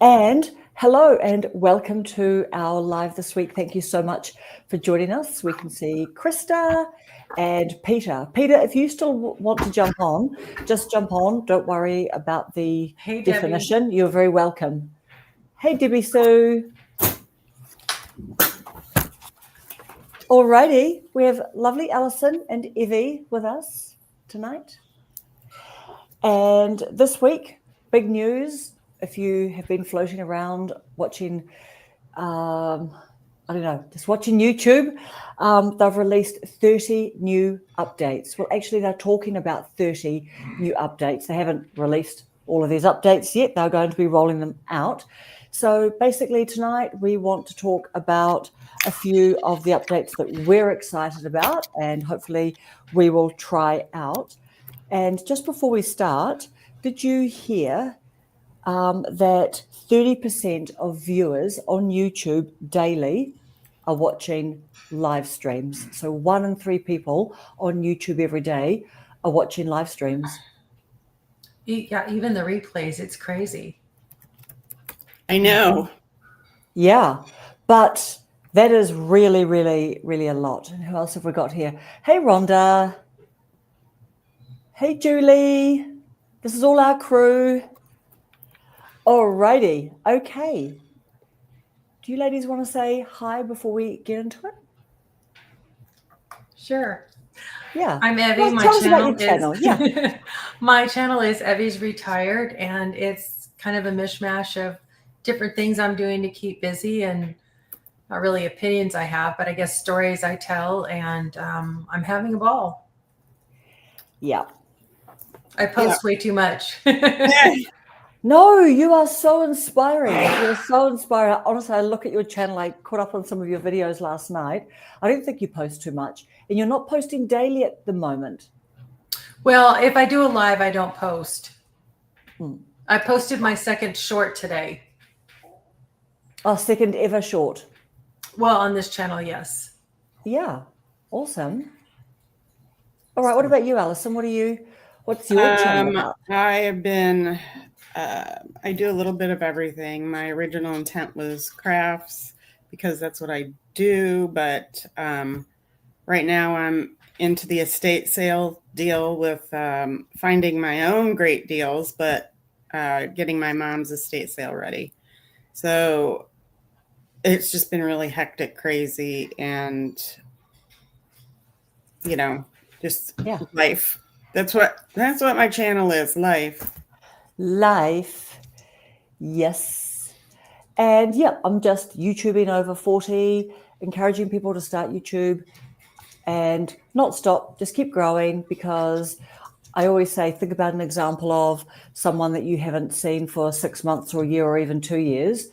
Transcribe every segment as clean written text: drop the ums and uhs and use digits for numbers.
And hello and welcome to our live this week. Thank you so much for joining us. We can see Krista and Peter. Peter, if you still want to jump on, just jump on. Don't worry about the definition. Debbie. You're very welcome. Hey, Debbie Sue. Alrighty, we have lovely Allison and Evie with us tonight. And this week, big news. If you have been floating around watching, just watching YouTube, they've released 30 new updates. Well, actually, they're talking about 30 new updates. They haven't released all of these updates yet. They're going to be rolling them out. So basically tonight, we want to talk about a few of the updates that we're excited about and hopefully we will try out. And just before we start, did you hear that 30% of viewers on YouTube daily are watching live streams? So 1 in 3 people on YouTube every day are watching live streams. Yeah, even the replays, it's crazy. I know. Yeah, but that is really, really, really a lot. And who else have we got here? Hey, Rhonda. Hey, Julie. This is all our crew. Alrighty, okay. Do you ladies want to say hi before we get into it? Sure. Yeah. I'm Evie. Well, tell us about your channel. Yeah. My channel is Evie's Retired, and it's kind of a mishmash of different things I'm doing to keep busy, and not really opinions I have, but I guess stories I tell, and I'm having a ball. Yeah. I post way too much. No, you are so inspiring. You're so inspiring. Honestly, I look at your channel. I caught up on some of your videos last night. I don't think you post too much. And you're not posting daily at the moment. Well, if I do a live, I don't post. I posted my second short today. Oh, second ever short. Well, on this channel, yes. Yeah. Awesome. All right. What about you, Allison? What's your channel about? I have been... I do a little bit of everything. My original intent was crafts because that's what I do. But right now I'm into the estate sale deal with finding my own great deals, but getting my mom's estate sale ready. So it's just been really hectic, crazy, and, just life. That's what my channel is, life. Life, yes. And yeah, I'm just YouTubing over 40, encouraging people to start YouTube and not stop, just keep growing, because I always say, think about an example of someone that you haven't seen for 6 months or a year or even 2 years,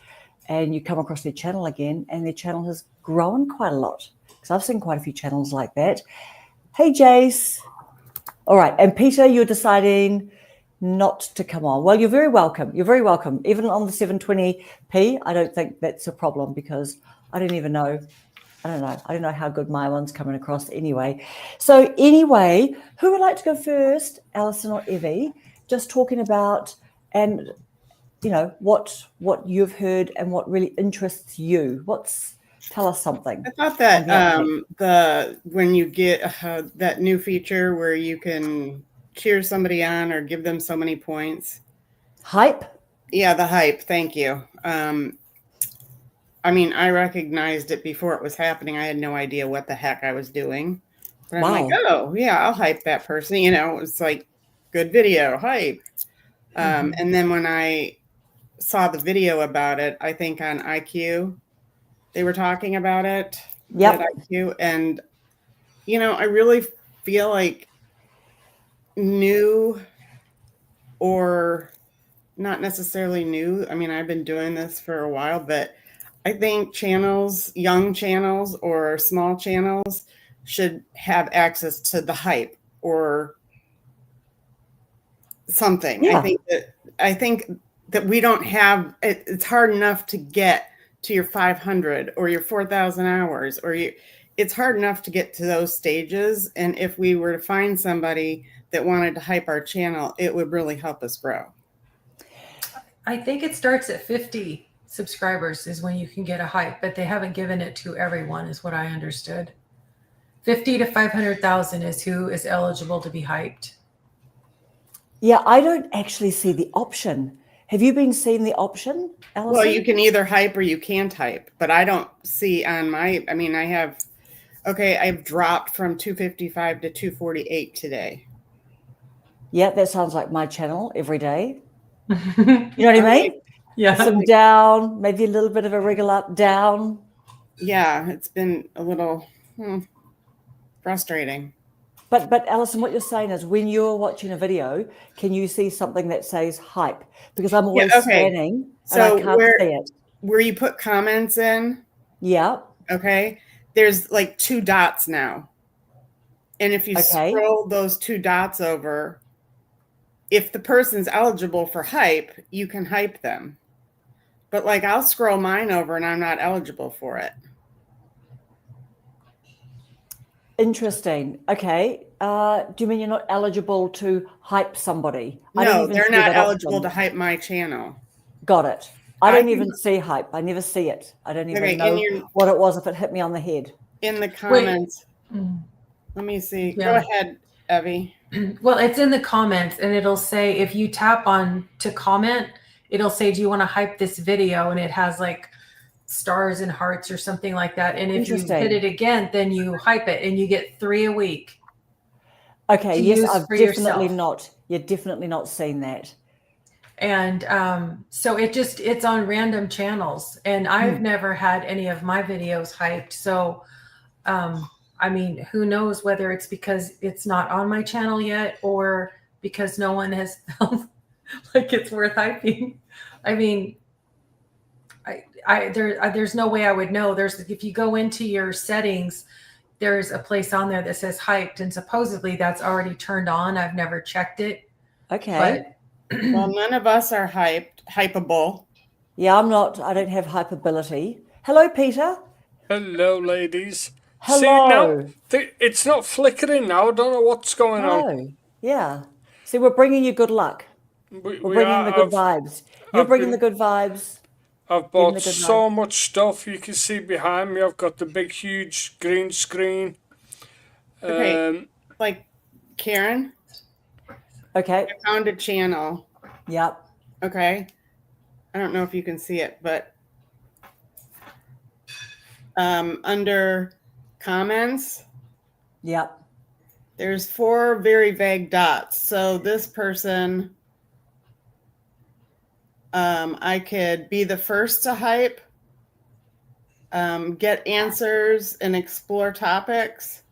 and you come across their channel again and their channel has grown quite a lot, because I've seen quite a few channels like that. Hey, Jace. All right. And Peter, you're deciding not to come on. Well, you're very welcome. You're very welcome. Even on the 720p, I don't think that's a problem, because I don't know. I don't know how good my one's coming across anyway. So anyway, who would like to go first, Allison or Evie? Just talking about, and what you've heard and what really interests you. Tell us something. I thought that when you get that new feature where you can cheer somebody on or give them so many points. Hype? Yeah, the hype. Thank you. I recognized it before it was happening. I had no idea what the heck I was doing. But I'm like, oh, yeah, I'll hype that person. It's like, good video, hype. And then when I saw the video about it, I think on IQ, they were talking about it. Yep. IQ. And, I really feel like new, or not necessarily new. I've been doing this for a while, but I think young channels or small channels should have access to the hype or something. Yeah. I think that we don't have it. It's hard enough to get to your 500 or your 4,000 hours, it's hard enough to get to those stages. And if we were to find somebody that wanted to hype our channel, it would really help us grow. I think it starts at 50 subscribers is when you can get a hype, but they haven't given it to everyone, is what I understood. 50 to 500,000 is who is eligible to be hyped. Yeah, I don't actually see the option. Have you been seeing the option, Allison? Well, you can either hype or you can't hype, but I don't see on my, I mean, I've dropped from 255 to 248 today. Yeah, that sounds like my channel every day. You know what I mean? Yeah. Some down, maybe a little bit of a regular up, down. Yeah, it's been a little frustrating. But Allison, what you're saying is when you're watching a video, can you see something that says hype? Because I'm always scanning and I can't see it. Where you put comments in, Yeah. okay, there's like 2 dots now. And if you scroll those 2 dots over, if the person's eligible for hype, you can hype them. But like I'll scroll mine over and I'm not eligible for it. Interesting. Okay. Do you mean you're not eligible to hype somebody? No, they're not eligible to hype my channel. Got it. I don't even see hype. I never see it. I don't even know what it was if it hit me on the head. In the comments. Let me see. Yeah. Go ahead, Evie. Well, it's in the comments and it'll say, if you tap on to comment, it'll say, do you want to hype this video? And it has like stars and hearts or something like that. And if you hit it again, then you hype it and you get 3 a week. Okay. Yes, I've definitely not. You're definitely not seen that. And so it's on random channels and I've never had any of my videos hyped. So, I mean, who knows whether it's because it's not on my channel yet or because no one has felt like it's worth hyping. I mean, there's no way I would know. If you go into your settings, there's a place on there that says hyped, and supposedly that's already turned on. I've never checked it. Okay. Well, none of us are hypeable. Yeah, I'm not. I don't have hypeability. Hello, Peter. Hello, ladies. Hello. See, now, it's not flickering now. I don't know what's going on. Yeah. See, we're bringing you good luck. We're bringing the good vibes. You're bringing the good vibes. I've bought so much stuff. You can see behind me, I've got the big, huge green screen. Okay. Like Karen. Okay. I found a channel. Yep. Okay. I don't know if you can see it, but under comments. Yep. There's 4 very vague dots. So this person, I could be the first to hype, get answers and explore topics,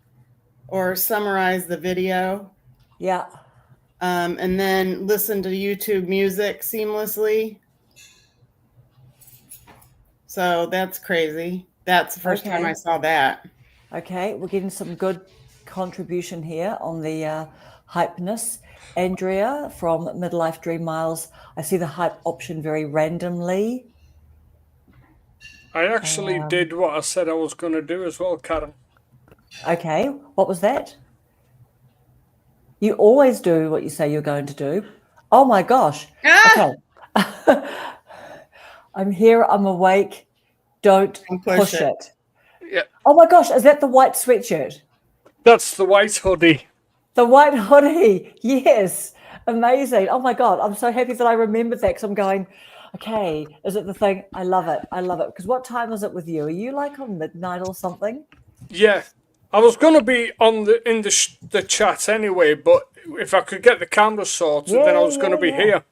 or summarize the video. Yeah. And then listen to YouTube music seamlessly. So that's crazy. That's the first time I saw that. Okay, we're getting some good contribution here on the hypeness. Andrea from Midlife Dream Miles, I see the hype option very randomly. I actually did what I said I was going to do as well, Karen. Okay, what was that? You always do what you say you're going to do. Oh my gosh. Okay. I'm here, I'm awake. Don't push it. Yeah. Oh my gosh, is that the white sweatshirt? That's the white hoodie. The white hoodie. Yes. Amazing. Oh my God. I'm so happy that I remembered that because I'm going, okay, is it the thing? I love it. I love it. Because what time is it with you? Are you like on midnight or something? Yeah. I was going to be on in the chat anyway, but if I could get the camera sorted, then I was going to be here.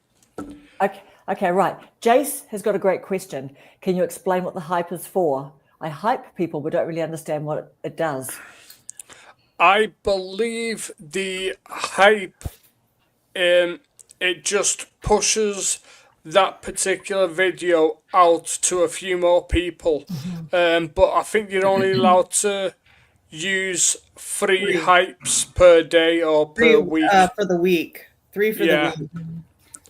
Okay, right. Jace has got a great question. Can you explain what the hype is for? I hype people, but don't really understand what it does. I believe the hype, it just pushes that particular video out to a few more people. But I think you're only allowed to use 3 hypes per day or per week. For the week. 3 for the week.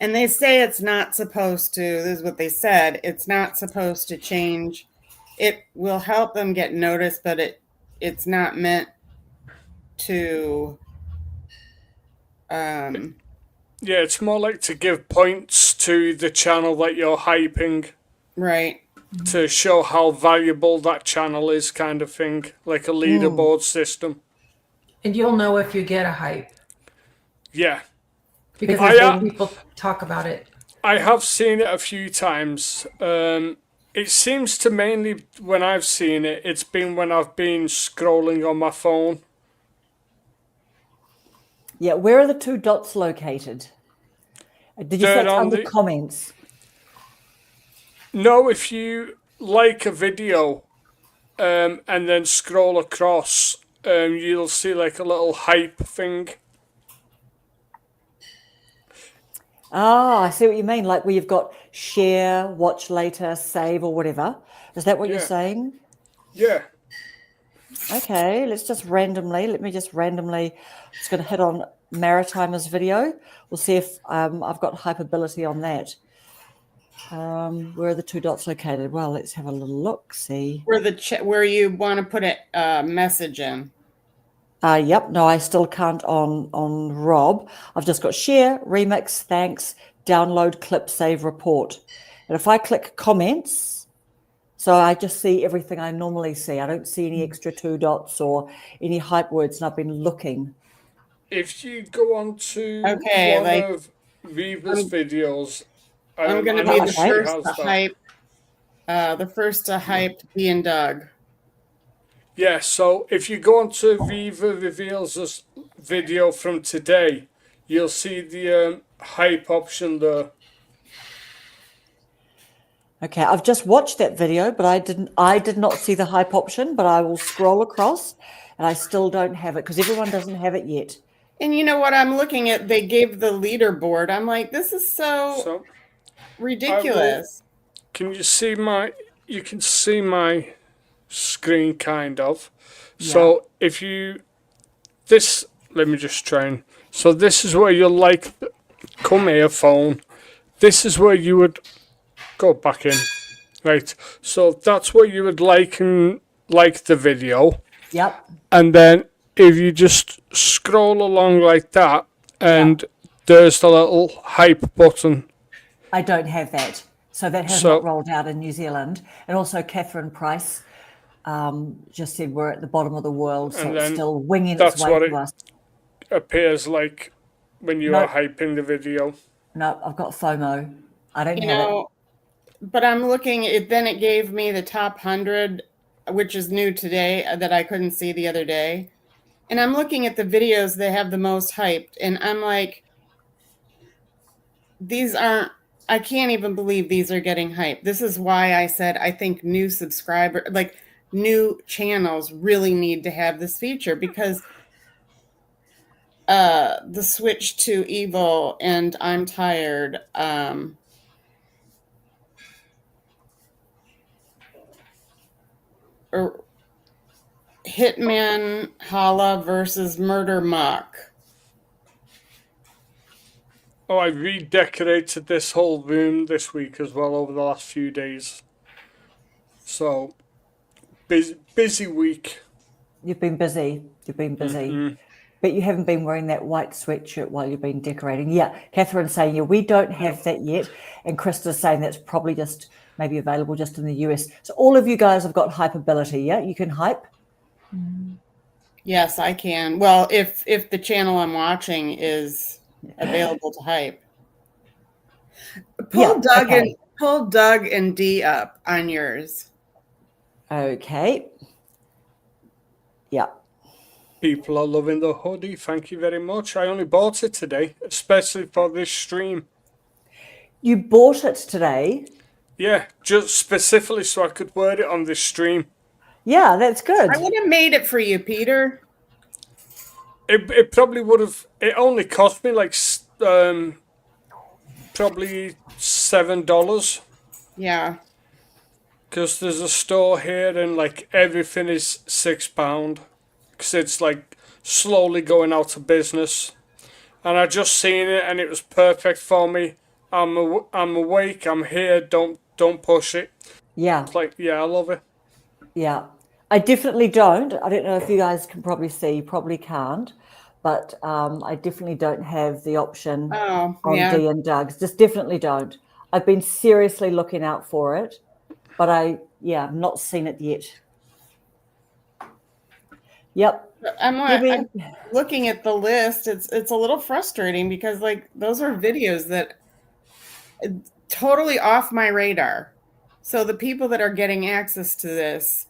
And they say it's not supposed to, this is what they said, it's not supposed to change. It will help them get noticed, but it's not meant to it's more like to give points to the channel that you're hyping Right. to show how valuable that channel is, kind of thing, like a leaderboard system. And you'll know if you get a hype Yeah. because people talk about it. I have seen it a few times. It seems to mainly, when I've seen it, it's been when I've been scrolling on my phone. Yeah, where are the 2 dots located? Did you say They're it's on under the- comments? No, if you like a video and then scroll across, you'll see like a little hype thing. Ah, I see what you mean. Like where you've got share, watch later, save, or whatever. Is that what you're Yeah. saying? Yeah. Okay, let me just randomly, just going to hit on Maritimer's video. We'll see if I've got hyperability on that. Where are the 2 dots located? Well, let's have a little look, see. Where you want to put a message in. Yep, no, I still can't on Rob. I've just got share, remix, thanks, download, clip, save, report. And if I click comments, so I just see everything I normally see. I don't see any extra 2 dots or any hype words, and I've been looking. If you go on to Okay, one like, of Viva's videos, I'm going to I be know the she first has to that. hype. The first to hype Bee and Doug. Yeah, so if you go on to Viva Reveals' video from today, you'll see the hype option there. Okay, I've just watched that video, but I did not see the hype option, but I will scroll across and I still don't have it because everyone doesn't have it yet. And you know what? I'm looking at, they gave the leaderboard. I'm like, this is so ridiculous. Can you see you can see my screen kind of. Yeah. So if you, let me just try and, so this is where you'll like, come here phone. This is where you would go back in. Right. So that's where you would like the video. Yep. And then if you just scroll along like that, and there's the little hype button. I don't have that. So that has not rolled out in New Zealand. And also Catherine Price just said we're at the bottom of the world, so it's still winging its way to us. Appears like when you are hyping the video. No, I've got FOMO. I don't have it. But I'm looking, then it gave me the top 100, which is new today, that I couldn't see the other day. And I'm looking at the videos that have the most hyped, and I'm like, I can't even believe these are getting hyped. This is why I said I think new channels really need to have this feature, because the switch to evil and I'm tired, or Hitman Holla versus Murder Mock. Oh, I redecorated this whole room this week as well over the last few days. So, busy week. You've been busy. Mm-hmm. But you haven't been wearing that white sweatshirt while you've been decorating. Yeah, Catherine's saying, yeah, we don't have that yet. And Krista's saying that's probably just maybe available just in the US. So all of you guys have got hypeability, yeah? You can hype? Yes, I can. Well, if the channel I'm watching is available to hype. Pull Doug and Dee up on yours. Okay. Yeah. People are loving the hoodie. Thank you very much. I only bought it today, especially for this stream. You bought it today? Yeah, just specifically so I could wear it on this stream. Yeah, that's good. I would have made it for you, Peter. It probably would have. It only cost me like probably $7. Yeah. Because there's a store here and like everything is £6. Because it's like slowly going out of business. And I just seen it and it was perfect for me. I'm awake. I'm here. Don't push it. Yeah. It's like, yeah, I love it. Yeah. I definitely don't. I don't know if you guys can probably see. Probably can't. but I definitely don't have the option Oh, on yeah. D and Doug's. Just definitely don't. I've been seriously looking out for it, but I've not seen it yet. Yep. I'm looking at the list. It's a little frustrating because like those are videos that totally off my radar. So the people that are getting access to this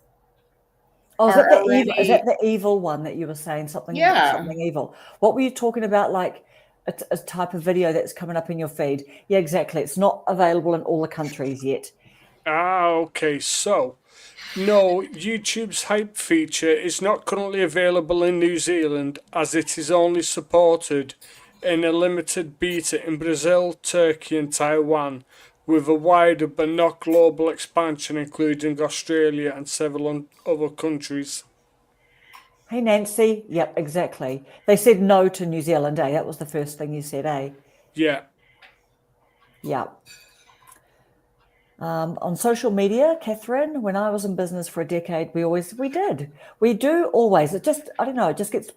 Oh, is are that the already, evil? Is that the evil one that you were saying? Something evil. What were you talking about? Like a type of video that's coming up in your feed? Yeah, exactly. It's not available in all the countries yet. Okay. So, no, YouTube's hype feature is not currently available in New Zealand as it is only supported in a limited beta in Brazil, Turkey, and Taiwan, with a wider but not global expansion including Australia and several other countries. Hey, Nancy. Yep, exactly. They said no to New Zealand, eh? That was the first thing you said, eh? Yeah. Yeah. On social media, Catherine, when I was in business for a decade, we do always. It just, I don't know, it just gets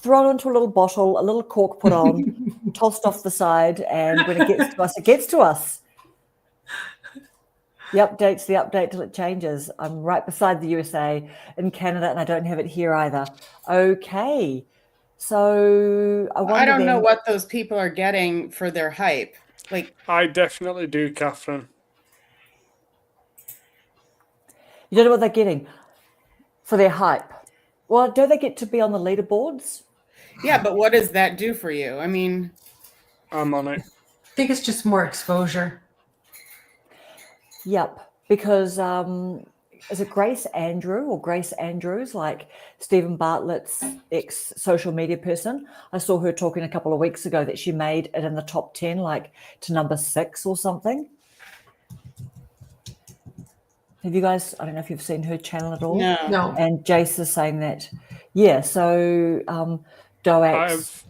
thrown into a little bottle, a little cork put on, tossed off the side, and when it gets to us, it gets to us. The update till it changes. I'm right beside the USA in Canada, and I don't have it here either. Okay. So I don't know what those people are getting for their hype. Like, I definitely do, Catherine. You don't know what they're getting for their hype. Well, do they get to be on the leaderboards? yeah, but what does that do for you? I mean, I'm on it. I think it's just more exposure. Yep, because is it Grace Andrews, like Stephen Bartlett's ex-social media person? I saw her talking a couple of weeks ago that she made it in the top 10, like to number 6 or something. Have you guys, I don't know if you've seen her channel at all? no. And Jace is saying that. Yeah, so Doak's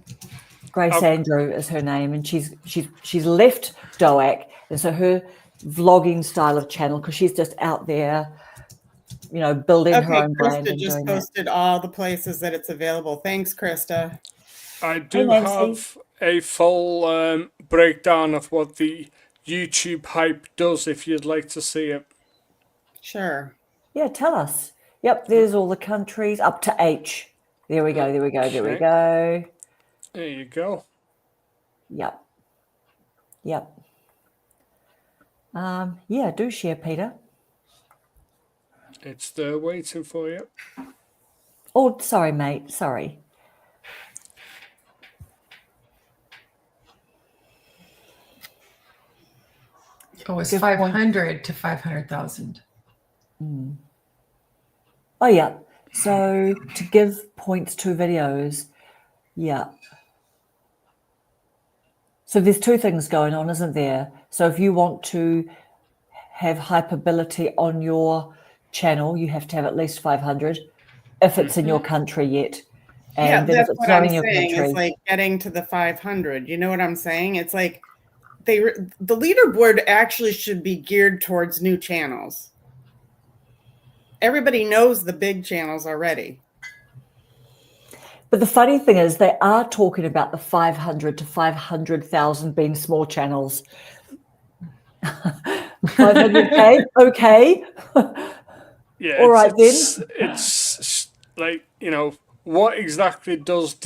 Grace Andrew is her name, and she's left Doak, and so her vlogging style of channel, because she's just out there, building her own brand. Krista just posted all the places that it's available. Thanks, Krista. I do have a full breakdown of what the YouTube hype does if you'd like to see it. Sure. Yeah, tell us. Yep, there's all the countries up to H. There we go. There you go. Yep. Yeah, do share, Peter. It's there waiting for you. Oh, sorry, mate. Sorry. Oh, it's 500 to 500,000. Oh, yeah. So to give points to videos, yeah. So there's two things going on, isn't there? So if you want to have hyperability on your channel, you have to have at least 500 if it's in your country yet. And then that's if it's what not I'm in your saying. country, It's like getting to the 500. You know what I'm saying? It's like the leaderboard actually should be geared towards new channels. Everybody knows the big channels already. But the funny thing is they are talking about the 500 to 500,000 being small channels. 500K? Okay. Yeah. All right, then. It's like, what exactly does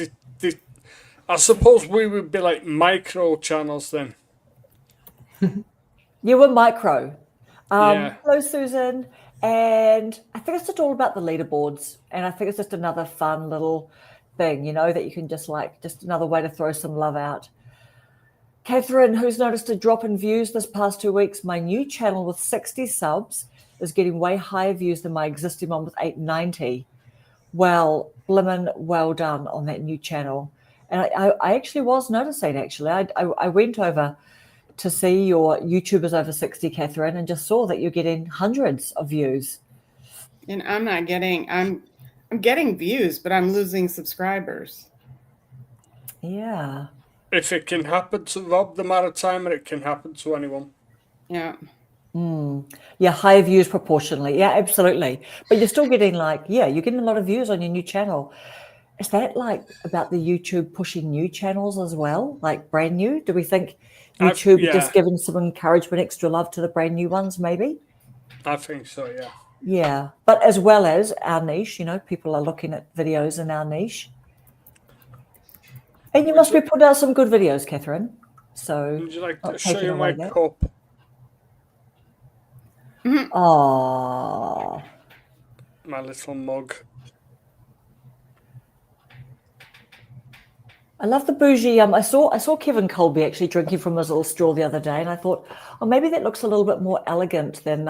I suppose we would be like micro channels then. You were micro. Yeah. Hello, Susan. And I think it's just all about the leaderboards. And I think it's just another fun little thing, that you can just another way to throw some love out. Catherine, who's noticed a drop in views this past 2 weeks, my new channel with 60 subs is getting way higher views than my existing one with 890. Well, blimmin' well done on that new channel. And I actually was noticing, I went over to see your YouTubers over 60, Catherine, and just saw that you're getting hundreds of views. And I'm getting views, but I'm losing subscribers. Yeah. If it can happen to Rob the Maritimer, it can happen to anyone. Yeah. Yeah, higher views proportionally. Yeah, absolutely. But you're still getting you're getting a lot of views on your new channel. is that like about the YouTube pushing new channels as well, like brand new? Do we think YouTube just giving some encouragement, extra love to the brand new ones, maybe? I think so, yeah. Yeah, but as well as our niche, people are looking at videos in our niche. And you must be putting out some good videos, Catherine. So, would you like to show you my cup? Oh, my little mug. I love the bougie. I saw Kevin Colby actually drinking from his little straw the other day, and I thought, oh, maybe that looks a little bit more elegant than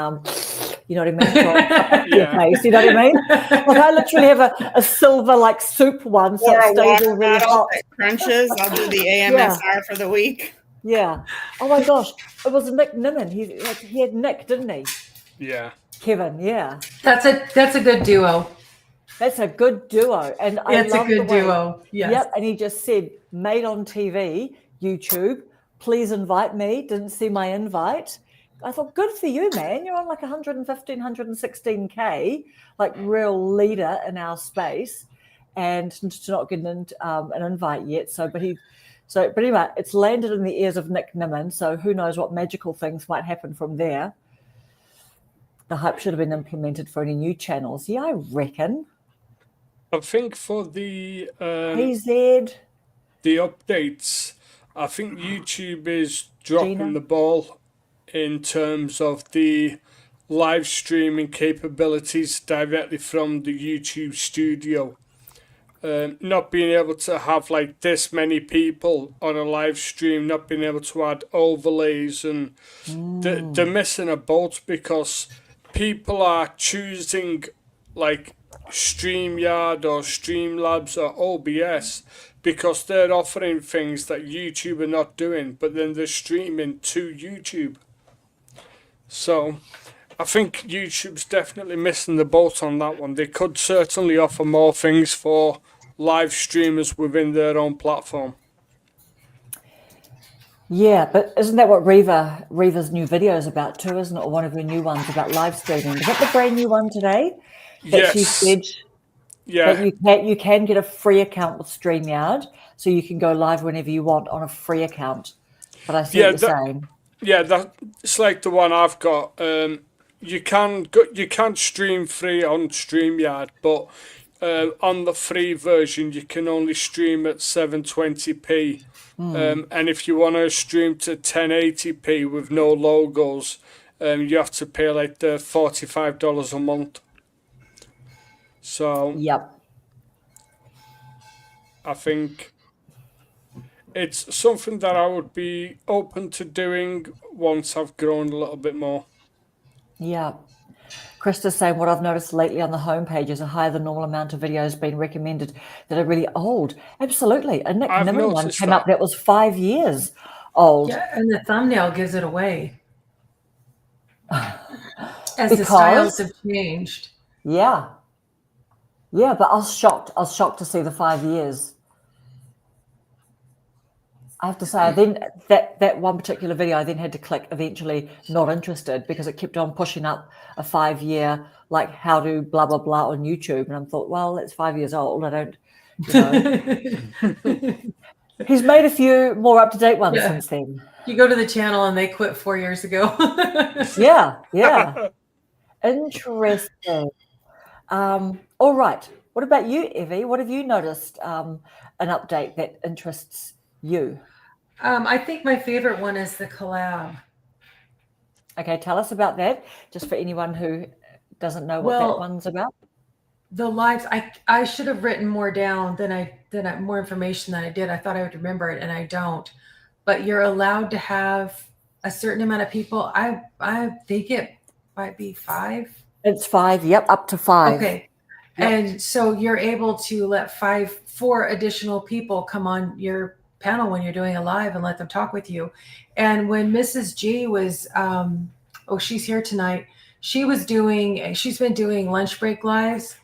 you know what I mean? Face, you know what I mean? Like I literally have a silver like soup one, so it stays all really hot. Crunches. I'll do the AMSR for the week. Yeah. Oh my gosh, it was Nick Nimmin. He had Nick, didn't he? Yeah. Kevin. Yeah. That's a good duo. That's a good duo, and it's a good duo. Yes. Yep. And he just said, "Made on TV, YouTube. Please invite me." Didn't see my invite. I thought, good for you, man. You're on like 115, 116K, like real leader in our space, and to not get an invite yet. But anyway, it's landed in the ears of Nick Nimmin. So who knows what magical things might happen from there. The hype should have been implemented for any new channels. Yeah, I reckon. I think for the PZ, the updates, I think YouTube is dropping the ball in terms of the live streaming capabilities directly from the YouTube studio. Not being able to have like this many people on a live stream, not being able to add overlays, and they're missing a boat because people are choosing like StreamYard or Streamlabs or OBS because they're offering things that YouTube are not doing, but then they're streaming to YouTube. So I think YouTube's definitely missing the boat on that one. They could certainly offer more things for live streamers within their own platform. Yeah, but isn't that what Reva's new video is about too, isn't it? Or one of her new ones about live streaming. Is that the brand new one today? That she said that you can get a free account with StreamYard, so you can go live whenever you want on a free account. But I see what you're saying. Yeah, that's like the one I've got. You can stream free on StreamYard, but on the free version you can only stream at 720p. And if you want to stream to 1080p with no logos, you have to pay like the $45 a month. So yep, I think it's something that I would be open to doing once I've grown a little bit more. Yeah. Krista's saying, what I've noticed lately on the homepage is a higher than normal amount of videos being recommended that are really old. Absolutely. A Nick Nimmin one came up that was 5 years old. Yeah, and the thumbnail gives it away. As the styles have changed. Yeah. Yeah, but I was shocked. I was shocked to see the 5 years. I have to say, then that one particular video, I then had to click eventually not interested because it kept on pushing up a 5 year, like how to blah, blah, blah on YouTube. And I thought, well, it's 5 years old. I don't, He's made a few more up-to-date ones since then. You go to the channel and they quit 4 years ago. Yeah. Interesting. All right. What about you, Evie? What have you noticed an update that interests you? I think my favorite one is the collab. Okay, tell us about that, just for anyone who doesn't know what that one's about. The lives, I should have written more down more information than I did. I thought I would remember it, and I don't. But you're allowed to have a certain amount of people. I think it might be 5. It's 5. Yep, up to 5. Okay. Yep. And so you're able to let 4 additional people come on your panel when you're doing a live and let them talk with you. And when Mrs. G was, she's here tonight. She's been doing lunch break lives,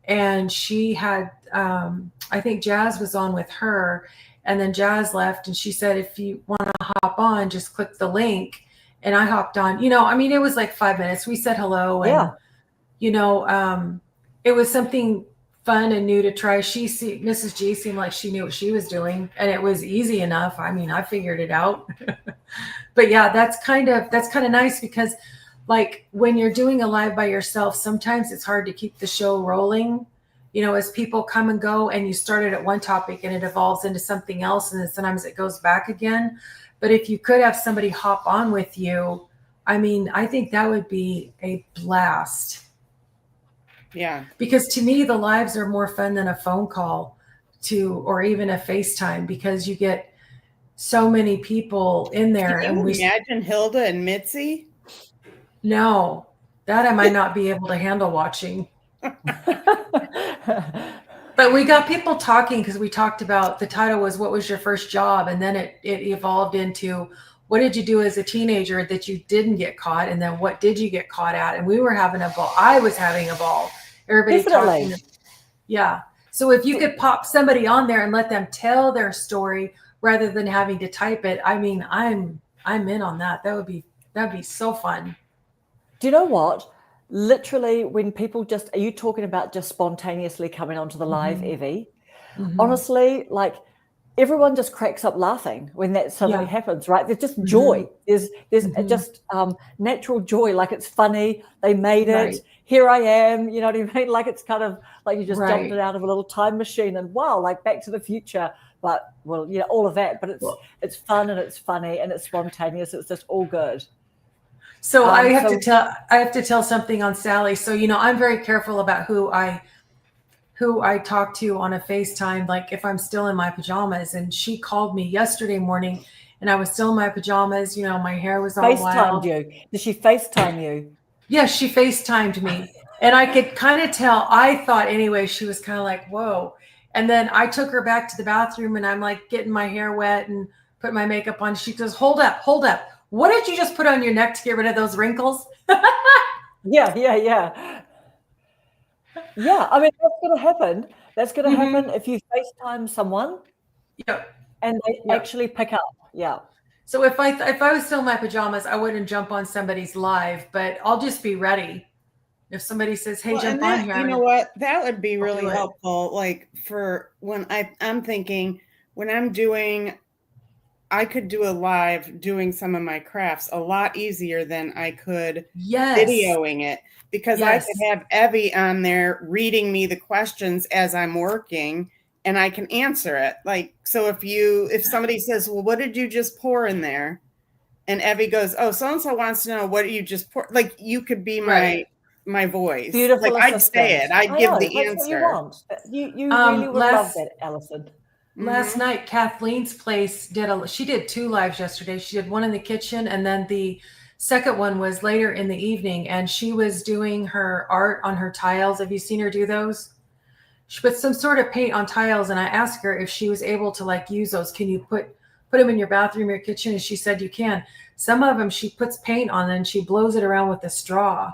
and she had, I think Jazz was on with her, and then Jazz left, and she said, if you want to hop on, just click the link. And I hopped on, it was like 5 minutes. We said hello, and, it was something fun and new to try. Mrs. G seemed like she knew what she was doing, and it was easy enough. I mean, I figured it out. But yeah, that's kind of nice, because like when you're doing a live by yourself, sometimes it's hard to keep the show rolling, as people come and go, and you started at one topic and it evolves into something else, and then sometimes it goes back again. But if you could have somebody hop on with you, I mean, I think that would be a blast. Yeah. Because to me, the lives are more fun than a phone call or even a FaceTime, because you get so many people in there. Can you imagine Hilda and Mitzi? No, that I might not be able to handle watching. But we got people talking, because we talked about, the title was, what was your first job? And then it evolved into, what did you do as a teenager that you didn't get caught? And then what did you get caught at? And we were having a ball. I was having a ball. Everybody Definitely. talking. Yeah. So if you could pop somebody on there and let them tell their story rather than having to type it, I mean, I'm in on that. That'd be so fun. Do you know what? Literally, when people are you talking about just spontaneously coming onto the live, Evie? Mhm. Honestly, like, everyone just cracks up laughing when that suddenly happens, right? There's just joy. There's just natural joy. Like, it's funny. They made it. Right. Here I am. You know what I mean? Like, it's kind of like you just jumped Right. it out of a little time machine, and wow, like Back to the Future. But all of that. But it's fun, and it's funny, and it's spontaneous. It's just all good. So I have to tell something on Sally. So, I'm very careful about who I talk to on a FaceTime, like if I'm still in my pajamas. And she called me yesterday morning and I was still in my pajamas, my hair was all wild. FaceTimed you. Did she FaceTime you? Yes, she FaceTimed me. And I could kind of tell, I thought anyway, she was kind of like, whoa. And then I took her back to the bathroom and I'm like getting my hair wet and put my makeup on. She goes, hold up. What did you just put on your neck to get rid of those wrinkles? Yeah. Yeah, I mean, that's going to happen. That's going to happen if you FaceTime someone and they actually pick up. Yeah. So if I was still in my pajamas, I wouldn't jump on somebody's live, but I'll just be ready. If somebody says, hey, jump on here. You know what? That would be really helpful. Like, for when I'm thinking, when I'm doing, I could do a live doing some of my crafts a lot easier than I could videoing it, because I could have Evie on there reading me the questions as I'm working and I can answer it. Like, so if somebody says, well, what did you just pour in there? And Evie goes, oh, so-and-so wants to know, what did you just pour? Like, you could be my voice. Beautiful. Like, I'd say it. I'd give the that's answer. What you want. You really would love that, Allison. Last night, Kathleen's place she did 2 lives yesterday. She did one in the kitchen, and then the second one was later in the evening, and she was doing her art on her tiles. Have you seen her do those? She put some sort of paint on tiles, and I asked her if she was able to like use those. Can you put them in your bathroom or your kitchen? And she said you can. Some of them she puts paint on and she blows it around with a straw.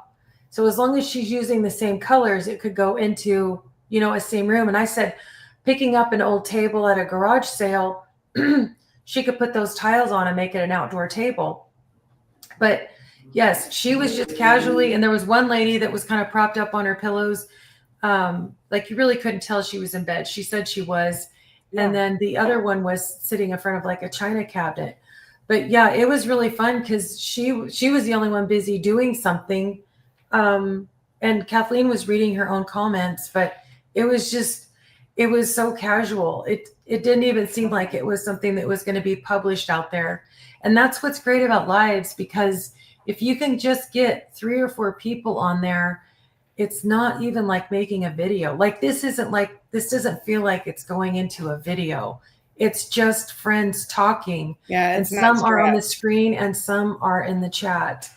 So as long as she's using the same colors, it could go into, a same room. And I said, picking up an old table at a garage sale, she could put those tiles on and make it an outdoor table. But yes, she was just casually, and there was one lady that was kind of propped up on her pillows. Like you really couldn't tell she was in bed. She said she was. Yeah. And then the other one was sitting in front of like a china cabinet. But yeah, it was really fun because she was the only one busy doing something. And Kathleen was reading her own comments, but it was so casual. It didn't even seem like it was something that was going to be published out there. And that's what's great about lives, because if you can just get 3 or 4 people on there, it's not even like making a video. Like this doesn't feel like it's going into a video. It's just friends talking. Yeah. And some are on the screen and some are in the chat.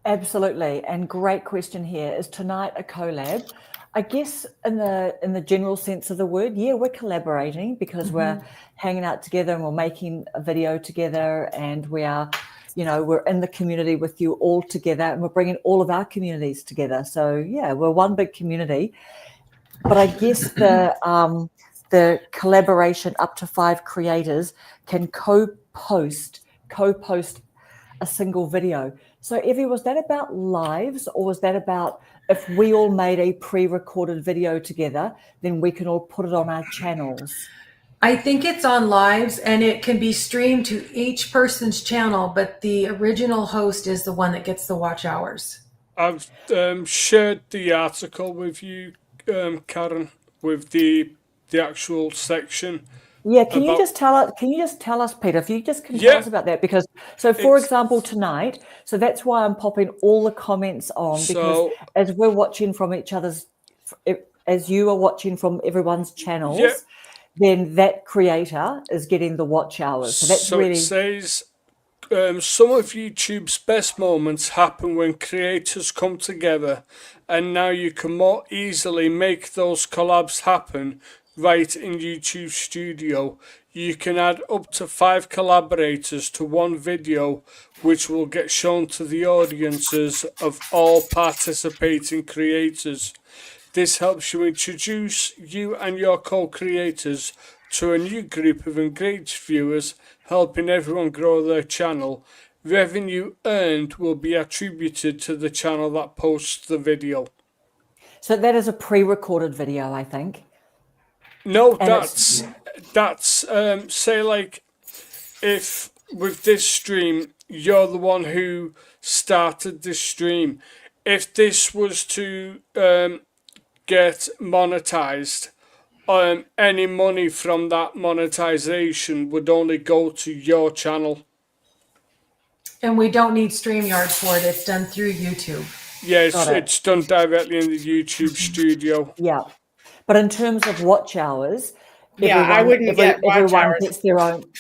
Absolutely. And great question here. Is tonight a collab? I guess in the general sense of the word, yeah, we're collaborating because we're hanging out together and we're making a video together, and we are, we're in the community with you all together, and we're bringing all of our communities together. So yeah, we're one big community. But I guess the collaboration up to 5 creators can co-post a single video. So Evie, was that about lives, or was that about if we all made a pre-recorded video together, then we can all put it on our channels? I think it's on lives and it can be streamed to each person's channel, but the original host is the one that gets the watch hours. I've shared the article with you, Karen, with the actual section. Yeah, can you just tell us, Peter, if you just can tell us about that? Because, so for example, tonight, so that's why I'm popping all the comments on, because as we're watching from each other's, as you are watching from everyone's channels, then that creator is getting the watch hours. So that's really... it says, some of YouTube's best moments happen when creators come together, and now you can more easily make those collabs happen right in YouTube Studio. You can add up to 5 collaborators to one video, which will get shown to the audiences of all participating creators. This helps you introduce you and your co-creators to a new group of engaged viewers, helping everyone grow their channel. Revenue earned will be attributed to the channel that posts the video. So that is a pre-recorded video, I think. No, that's say like if with this stream you're the one who started this stream. If this was to get monetized, any money from that monetization would only go to your channel. And we don't need StreamYard for it. It's done through YouTube. Yes, it's done directly in the YouTube Studio. Yeah. But in terms of watch hours, I wouldn't get watch hours.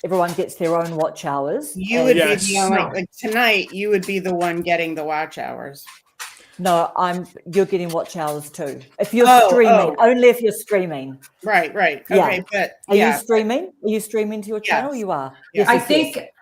Everyone gets their own watch hours. You would be the only, like tonight, you would be the one getting the watch hours. No, you're getting watch hours too. If you're streaming, only if you're streaming. Right. Okay, but are you streaming? Are you streaming to your channel? You are. Yes.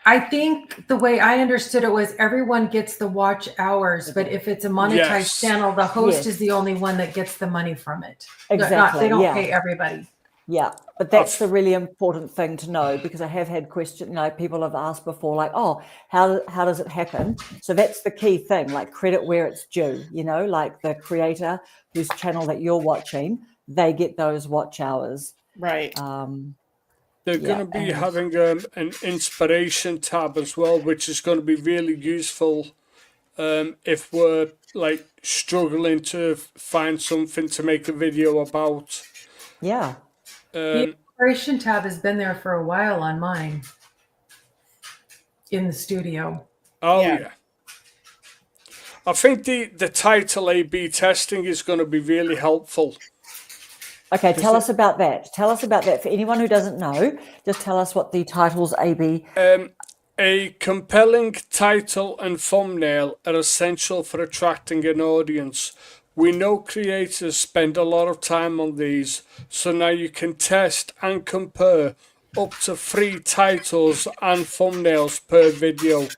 I think the way I understood it was everyone gets the watch hours, but if it's a monetized channel, the host is the only one that gets the money from it. Exactly. They don't pay everybody. Yeah, but that's the really important thing to know, because I have had questions, people have asked before, like, oh, how does it happen? So that's the key thing, like credit where it's due, like the creator whose channel that you're watching, they get those watch hours. Right. They're going to be having an inspiration tab as well, which is going to be really useful if we're like struggling to find something to make a video about. Yeah. The inspiration tab has been there for a while on mine in the studio. Oh, yeah. I think the title A/B testing is going to be really helpful. Okay, tell us about that. Tell us about that. For anyone who doesn't know, just tell us what the titles A/B. A compelling title and thumbnail are essential for attracting an audience. We know creators spend a lot of time on these, so now you can test and compare up to 3 titles and thumbnails per video.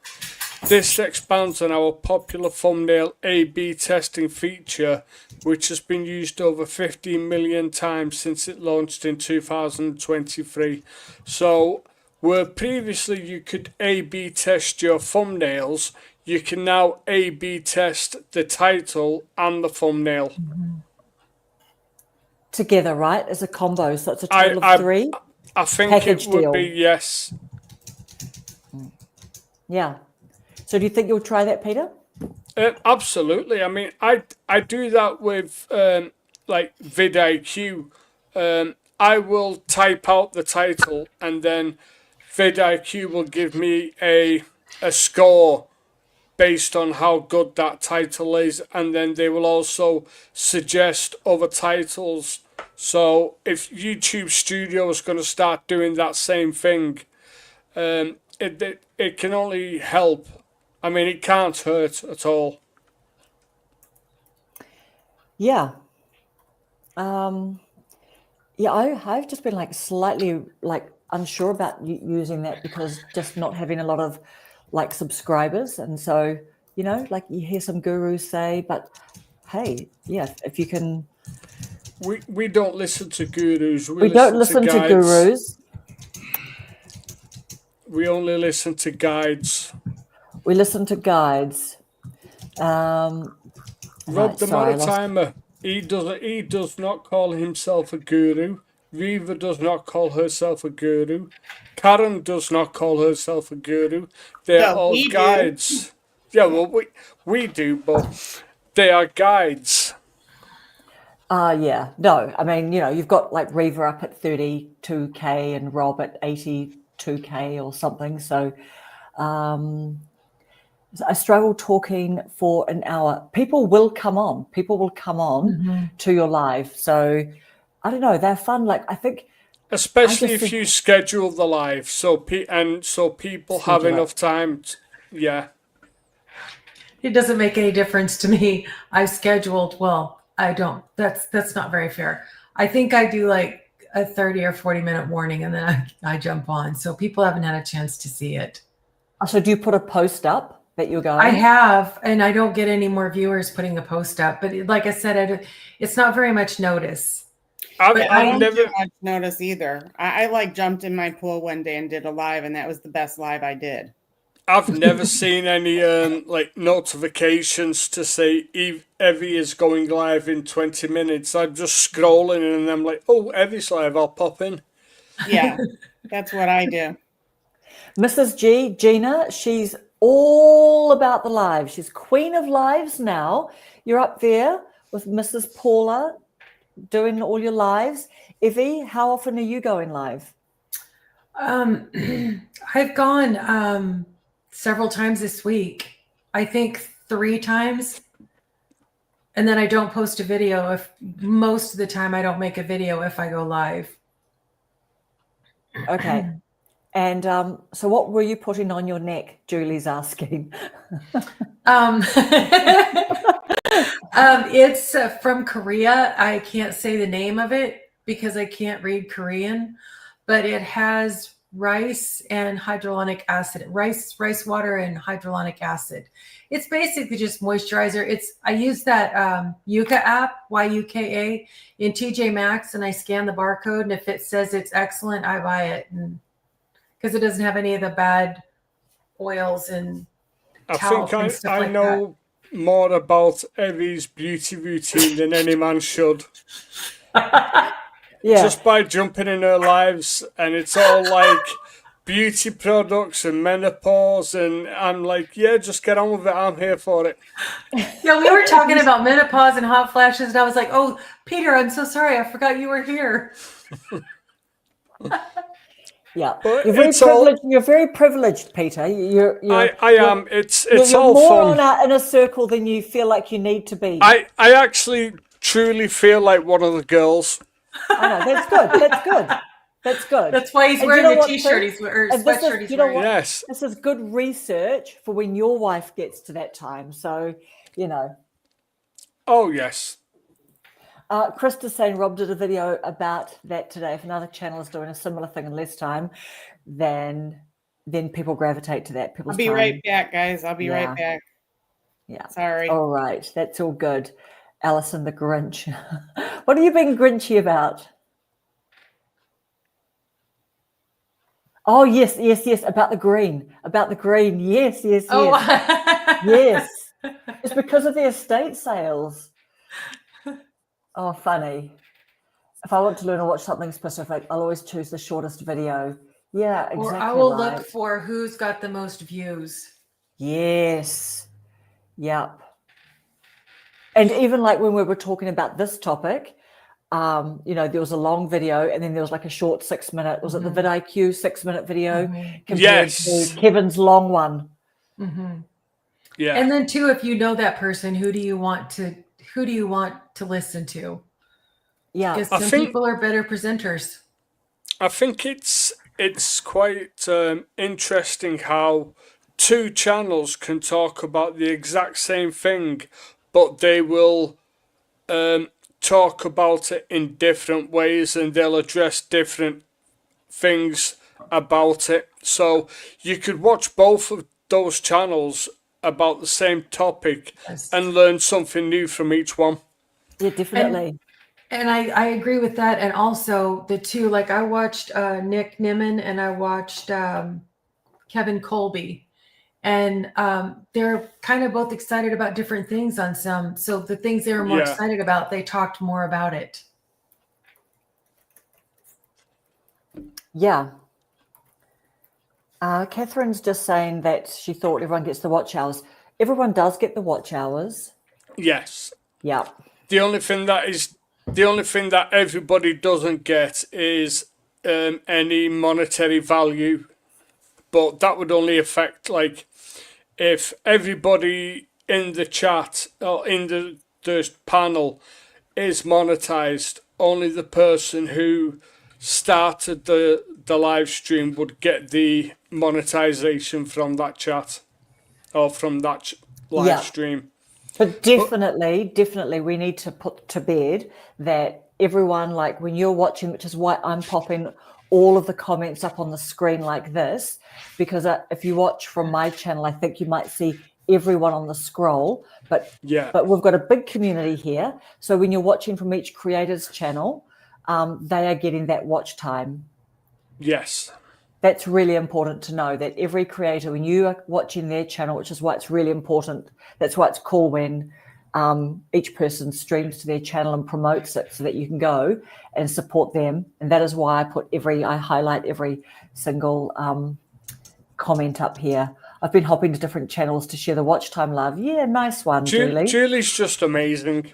This expands on our popular thumbnail A/B testing feature, which has been used over 15 million times since it launched in 2023. So, where previously you could A/B test your thumbnails, you can now A/B test the title and the thumbnail. Together, right? As a combo. So it's a total of 3? I think Package it would deal. be, yes. Yeah. So do you think you'll try that, Peter? Absolutely. I mean, I do that with like vidIQ. I will type out the title and then vidIQ will give me a score based on how good that title is, and then they will also suggest other titles. So if YouTube Studio is going to start doing that same thing, it can only help. I mean, it can't hurt at all. Yeah. I've just been like slightly like unsure about using that, because just not having a lot of like subscribers, and so like you hear some gurus say, but hey, if you can. We don't listen to gurus. We don't listen to gurus. We only listen to guides. We listen to guides. Rob Right, the sorry, I lost- Maritimer, he does not call himself a guru. Riva does not call herself a guru. Karen does not call herself a guru. They're No, all we do. guides. Yeah, well, we do, but they are guides. Yeah, no, I mean, you've got like Reva up at 32K and Rob at 82K or something. So I struggle talking for an hour. People will come on. To your live. So I don't know. They're fun. Like, I think. Especially if think- you schedule the live, so people have Schedule it. enough time. Yeah. It doesn't make any difference to me. I've scheduled, well, I don't. That's not very fair. I think I do like a 30 or 40-minute warning and then I jump on. So people haven't had a chance to see it. So do you put a post up that you're going? I have, and I don't get any more viewers putting a post up. But like I said, it's not very much notice. I've I don't never. do much notice either. I like jumped in my pool one day and did a live, and that was the best live I did. I've never seen any like notifications to say Evie is going live in 20 minutes. I'm just scrolling and I'm like, oh, Evie's live, I'll pop in. Yeah, that's what I do. Mrs. Gina, she's all about the live. She's queen of lives now. You're up there with Mrs. Paula doing all your lives. Evie, how often are you going live? I've gone several times this week. I think 3 times. And then I don't post a video if most of the time I don't make a video if I go live. Okay. And so what were you putting on your neck? Julie's asking. It's from Korea. I can't say the name of it because I can't read Korean, but it has rice and hyaluronic acid, rice water and hyaluronic acid. It's basically just moisturizer. I use that Yuka app, YUKA, in TJ Maxx, and I scan the barcode, and if it says it's excellent, I buy it, and because it doesn't have any of the bad oils and talc and stuff I like know more about Evie's beauty routine than any man should. that. Yeah. Just by jumping in her lives, and it's all like beauty products and menopause, and I'm like, yeah, just get on with it. I'm here for it. Yeah, we were talking about menopause and hot flashes, and I was like, "Oh, Peter, I'm so sorry. I forgot you were here." Yeah, But you're very it's all- privileged. You're very privileged, Peter. I am. It's you're all more fun. in a circle than you feel like you need to be. I actually truly feel like one of the girls. I know, that's good. That's good. That's good. That's why he's And wearing you know the what, t-shirt too? or And this is- sweatshirt he's you know wearing. what? Yes. This is good research for when your wife gets to that time. So, Oh yes. Krista's saying Rob did a video about that today. If another channel is doing a similar thing in less time, then people gravitate to that. I'll be right back, guys. I'll be right back. Yeah. Sorry. All right. That's all good. Allison the Grinch. What are you being Grinchy about? Oh, yes. About the green. Yes. Oh, Yes. It's because of the estate sales. Oh, funny. If I want to learn or watch something specific, I'll always choose the shortest video. Yeah, exactly. or I will right. look for who's got the most views. Yes. Yep. And even like when we were talking about this topic, there was a long video and then there was like a short 6-minute, was it the vidIQ 6-minute video compared Yes. to Kevin's long one? Mm-hmm. Yeah. And then too, if you know that person, who do you want to listen to? Yeah. Because I some think- people are better presenters. I think it's quite interesting how 2 channels can talk about the exact same thing, but they will talk about it in different ways and they'll address different things about it. So you could watch both of those channels about the same topic Yes. and learn something new from each one. Yeah, definitely. And I agree with that. And also the two, like I watched Nick Nimmin and I watched Kevin Colby. And they're kind of both excited about different things on some. So the things they were more Yeah. excited about, they talked more about it. Yeah. Catherine's just saying that she thought everyone gets the watch hours. Everyone does get the watch hours. Yes. Yeah. The only thing that everybody doesn't get is any monetary value, but that would only affect, like, if everybody in the chat or in the panel is monetized, only the person who started the live stream would get the monetization from that chat or from that live Yeah. stream. But definitely we need to put to bed that everyone, like when you're watching, which is why I'm popping all of the comments up on the screen like this, because if you watch from my channel, I think you might see everyone on the scroll, but Yeah. we've got a big community here. So when you're watching from each creator's channel, they are getting that watch time. Yes. That's really important to know, that every creator, when you are watching their channel, which is why it's really important, that's why it's cool when each person streams to their channel and promotes it so that you can go and support them. And that is why I highlight every single comment up here. I've been hopping to different channels to share the watch time love. Yeah, nice one, Julie. Julie's just amazing.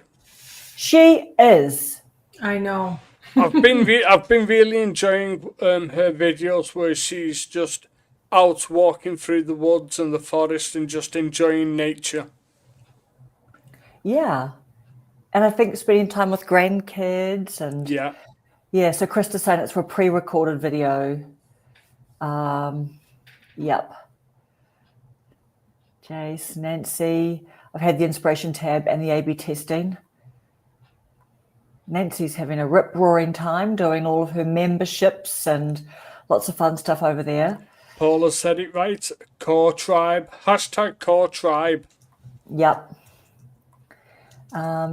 She is. I know. I've been really enjoying her videos where she's just out walking through the woods and the forest and just enjoying nature. Yeah. And I think spending time with grandkids and Yeah. so Krista's saying it's for a pre-recorded video. Yep. Jace, Nancy, I've had the inspiration tab and the A/B testing. Nancy's having a rip-roaring time doing all of her memberships and lots of fun stuff over there. Paula said it right. Core Tribe. Hashtag Core Tribe. Yep.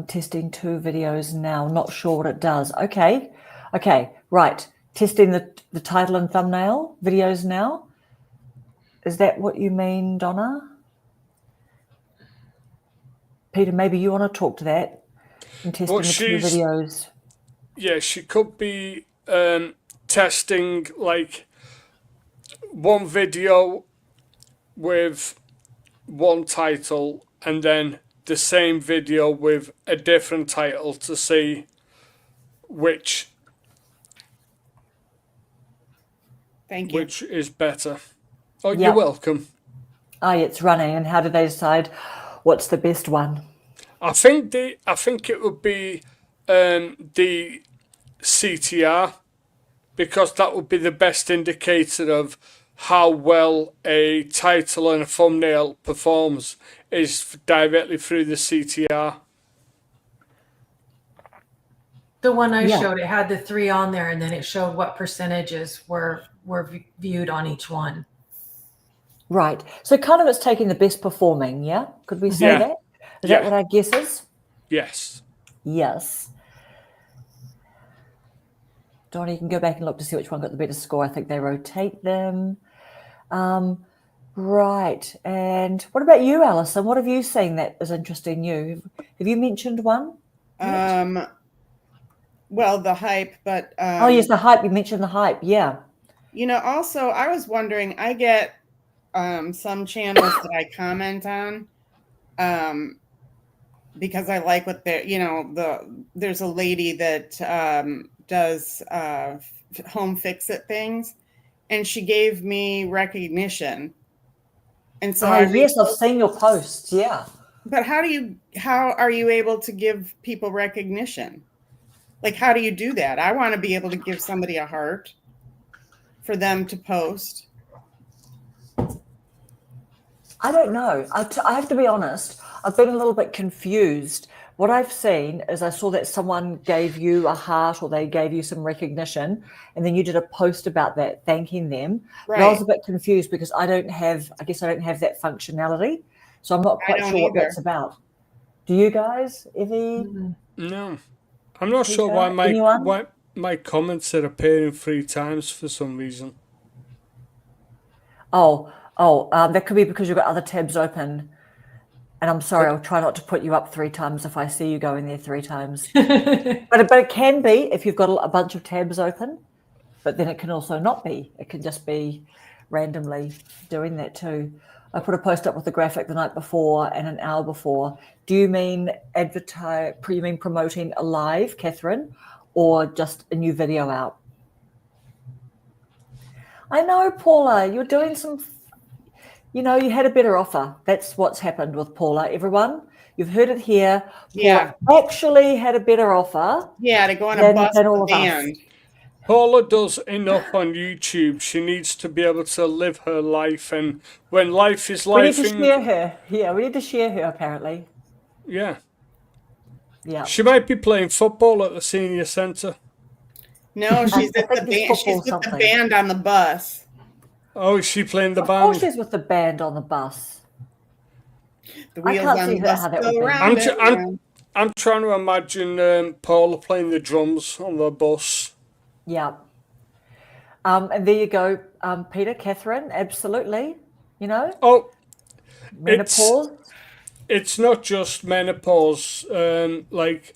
Testing 2 videos now. Not sure what it does. Okay, right. Testing the title and thumbnail videos now. Is that what you mean, Donna? Peter, maybe you want to talk to that and testing the 2 videos. Yeah, she could be testing like one video with one title and then the same video with a different title to see which is better. Oh, you're welcome. Oh, it's running. And how do they decide what's the best one? I think it would be the CTR, because that would be the best indicator of how well a title and a thumbnail performs, is directly through the CTR. The one I showed, it had the 3 on there, and then it showed what percentages were viewed on each one. Right. So kind of it's taking the best performing, yeah? Could we say that? Is that what our guess is? Yes. Yes. Donnie, you can go back and look to see which one got the better score. I think they rotate them. Right. And what about you, Allison? What have you seen that is interesting you? Have you mentioned one? Well, the hype, but oh yes, the hype. You mentioned the hype. Yeah. You know, also I was wondering, I get some channels that I comment on because I like what they're, you know, there's a lady that does home fix-it things, and she gave me recognition. And so yes, I've seen your posts. Yeah. But how are you able to give people recognition? Like, how do you do that? I want to be able to give somebody a heart for them to post. I don't know. I have to be honest. I've been a little bit confused. What I've seen is I saw that someone gave you a heart or they gave you some recognition, and then you did a post about that, thanking them. Right. But I was a bit confused because I don't have that functionality. So I'm not quite sure what that's about. Do you guys, Evie? No. I'm not Peter, sure why anyone? my comments are appearing 3 times for some reason. Oh, Oh, that could be because you've got other tabs open. And I'm sorry, I'll try not to put you up 3 times if I see you go in there 3 times. But it can be if you've got a bunch of tabs open, but then it can also not be. It can just be randomly doing that too. I put a post up with the graphic the night before and an hour before. Do you mean promoting a live, Catherine, or just a new video out? I know, Paula, you're doing some, you had a better offer. That's what's happened with Paula. Everyone, you've heard it here. Yeah. Paula actually had a better offer. Yeah, to go on a bus than all with a of us. band. Paula does enough on YouTube. She needs to be able to live her life, and when life is We need to lifing, share her. Yeah, we need to share her, apparently. yeah, Yeah. she might be playing football at the senior centre. No, she's at the think it's band. She's football with the something. band on the bus. Oh, is she playing the Of course band? she's with the band on the bus. The I wheels can't on see the how bus that would go be. round and round. I'm trying to imagine Paula playing the drums on the bus. Yeah. And there you go, Peter, Catherine, absolutely. Oh, Menopause. it's not just menopause. Like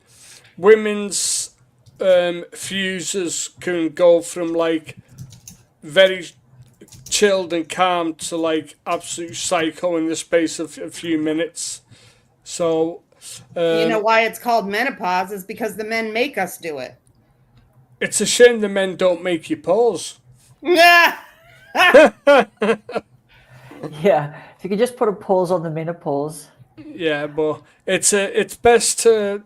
women's fuses can go from like very chilled and calm to like absolute psycho in the space of a few minutes. So You know why it's called menopause is because the men make us do it. it's a shame the men don't make you pause. Yeah. Yeah. If you could just put a pause on the menopause. Yeah, but it's best to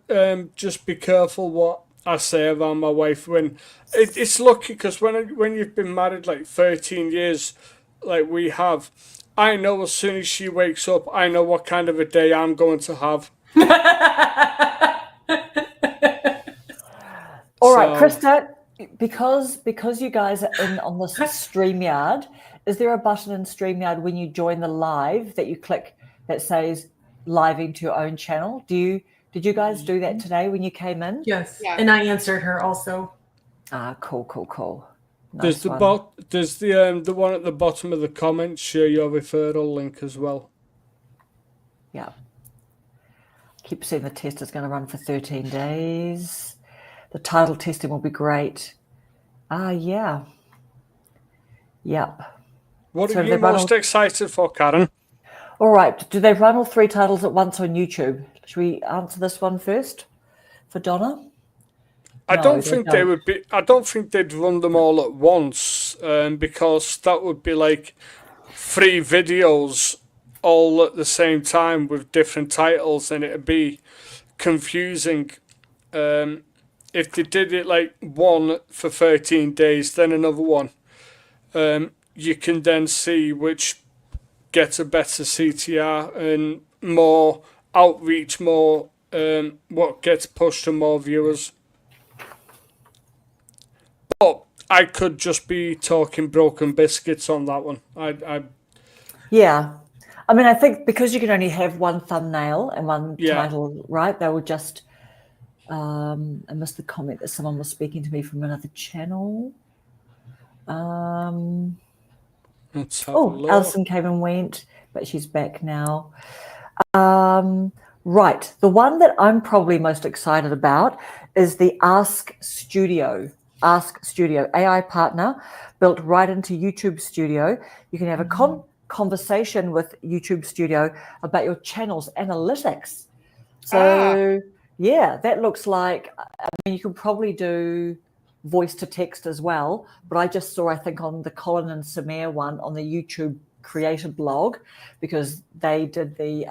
just be careful what I say around my wife. When it's lucky because when you've been married like 13 years, like we have, I know as soon as she wakes up, I know what kind of a day I'm going to have. All right, So- Krista, because you guys are in on this StreamYard, is there a button in StreamYard when you join the live that you click that says live into your own channel? Did you guys do that today when you came in? Yes. Yeah. And I answered her also. Ah, cool. Does Nice one. does the one at the bottom of the comments share your referral link as well? Yeah. Keep saying the test is going to run for 13 days. The title testing will be great. Yeah. Yep. What So are they you run most all- excited for, Karen? All right. Do they run all 3 titles at once on YouTube? Should we answer this one first for Donna? I No, don't they think don't. they would be. I don't think they'd run them all at once, because that would be like 3 videos all at the same time with different titles, and it'd be confusing. If they did it like one for 13 days, then another one, you can then see which gets a better CTR and more outreach, more what gets pushed to more viewers. But I could just be talking broken biscuits on that one. Yeah. I mean, I think because you can only have one thumbnail and one Yeah. title, right? They will just. I missed the comment that someone was speaking to me from another channel. Let's have a look. Allison came and went, but she's back now. Right. The one that I'm probably most excited about is the Ask Studio. Ask Studio, AI partner built right into YouTube Studio. You can have a conversation with YouTube Studio about your channel's analytics. So, yeah, that looks like, I mean, you can probably do voice to text as well, but I just saw, I think, on the Colin and Samir one on the YouTube creator blog, because they did a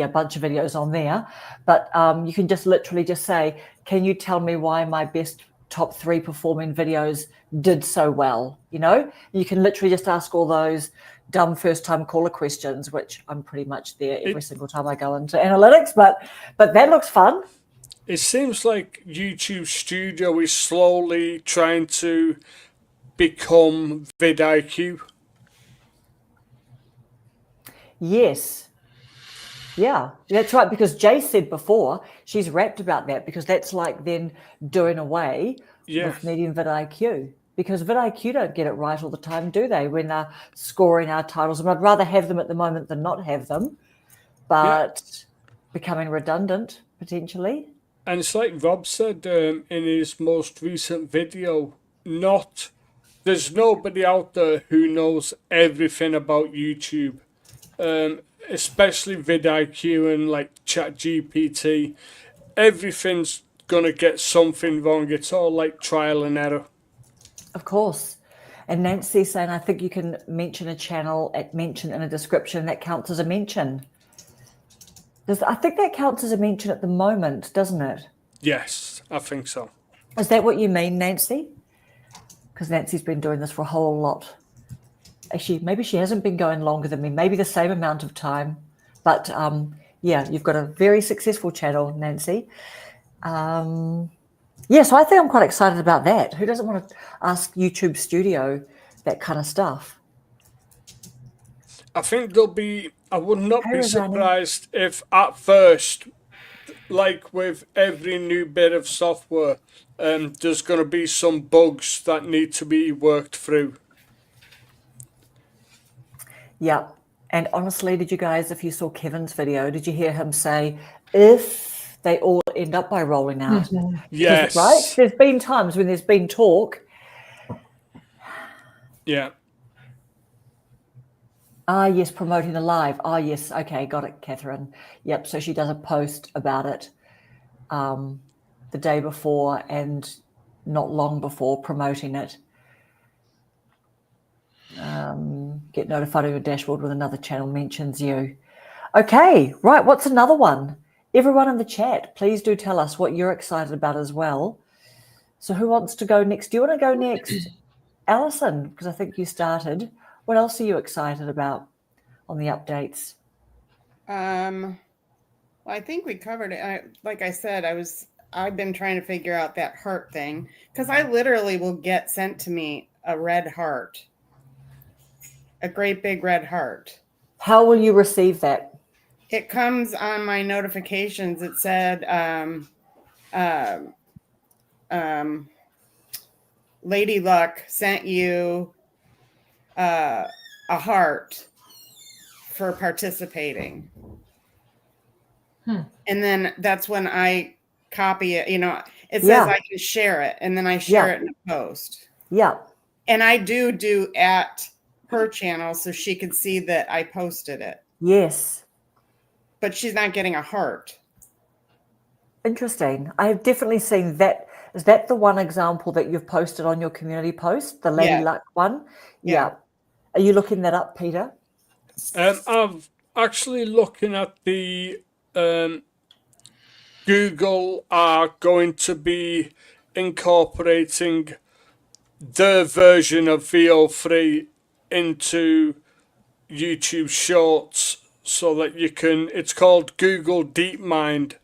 bunch of videos on there, but you can just literally just say, can you tell me why my best top 3 performing videos did so well? You can literally just ask all those dumb first time caller questions, which I'm pretty much there every single time I go into analytics, but that looks fun. It seems like YouTube Studio is slowly trying to become vidIQ. Yes. Yeah, that's right. Because Jay said before, she's rapped about that, because that's like then doing away Yeah. with needing vidIQ. because vidIQ don't get it right all the time, do they, when they're scoring our titles? And I'd rather have them at the moment than not have them, but becoming redundant potentially. And it's like Rob said in his most recent video, there's nobody out there who knows everything about YouTube, especially vidIQ and like ChatGPT. Everything's gonna get something wrong. It's all like trial and error. Of course. And Nancy saying, I think you can mention a channel mention in a description. That counts as a mention. I think that counts as a mention at the moment, doesn't it? Yes, I think so. Is that what you mean, Nancy? Because Nancy's been doing this for a whole lot. Actually, maybe she hasn't been going longer than me, maybe the same amount of time. But yeah, you've got a very successful channel, Nancy. Yeah, so I think I'm quite excited about that. Who doesn't want to ask YouTube Studio that kind of stuff? I think I would not Hey, be Rosanna. surprised if at first, like with every new bit of software, there's going to be some bugs that need to be worked through. Yeah. And honestly, did you guys, if you saw Kevin's video, did you hear him say, if they all end up by rolling out? Yes. Right? There's been times when there's been talk. Yeah. Ah, yes, promoting the live. Ah, yes. Okay, got it, Catherine. Yep. So she does a post about it the day before and not long before, promoting it. Get notified on your dashboard when another channel mentions you. Okay, right. What's another one? Everyone in the chat, please do tell us what you're excited about as well. So who wants to go next? Do you want to go next, Allison? Because I think you started. What else are you excited about on the updates? Well, I think we covered it. Like I said, I've been trying to figure out that heart thing, because I literally will get sent to me a red heart, a great big red heart. How will you receive that? It comes on my notifications. It said, Lady Luck sent you a heart for participating. And then that's when I copy it. It says I can share it, and then I share it in a post. Yeah. And I do at her channel so she can see that I posted it. Yes. But she's not getting a heart. Interesting. I have definitely seen that. Is that the one example that you've posted on your community post, the Lady Luck one? Yeah. Are you looking that up, Peter? I'm actually looking at the Google are going to be incorporating their version of VO3 into YouTube Shorts, so that it's called Google DeepMind,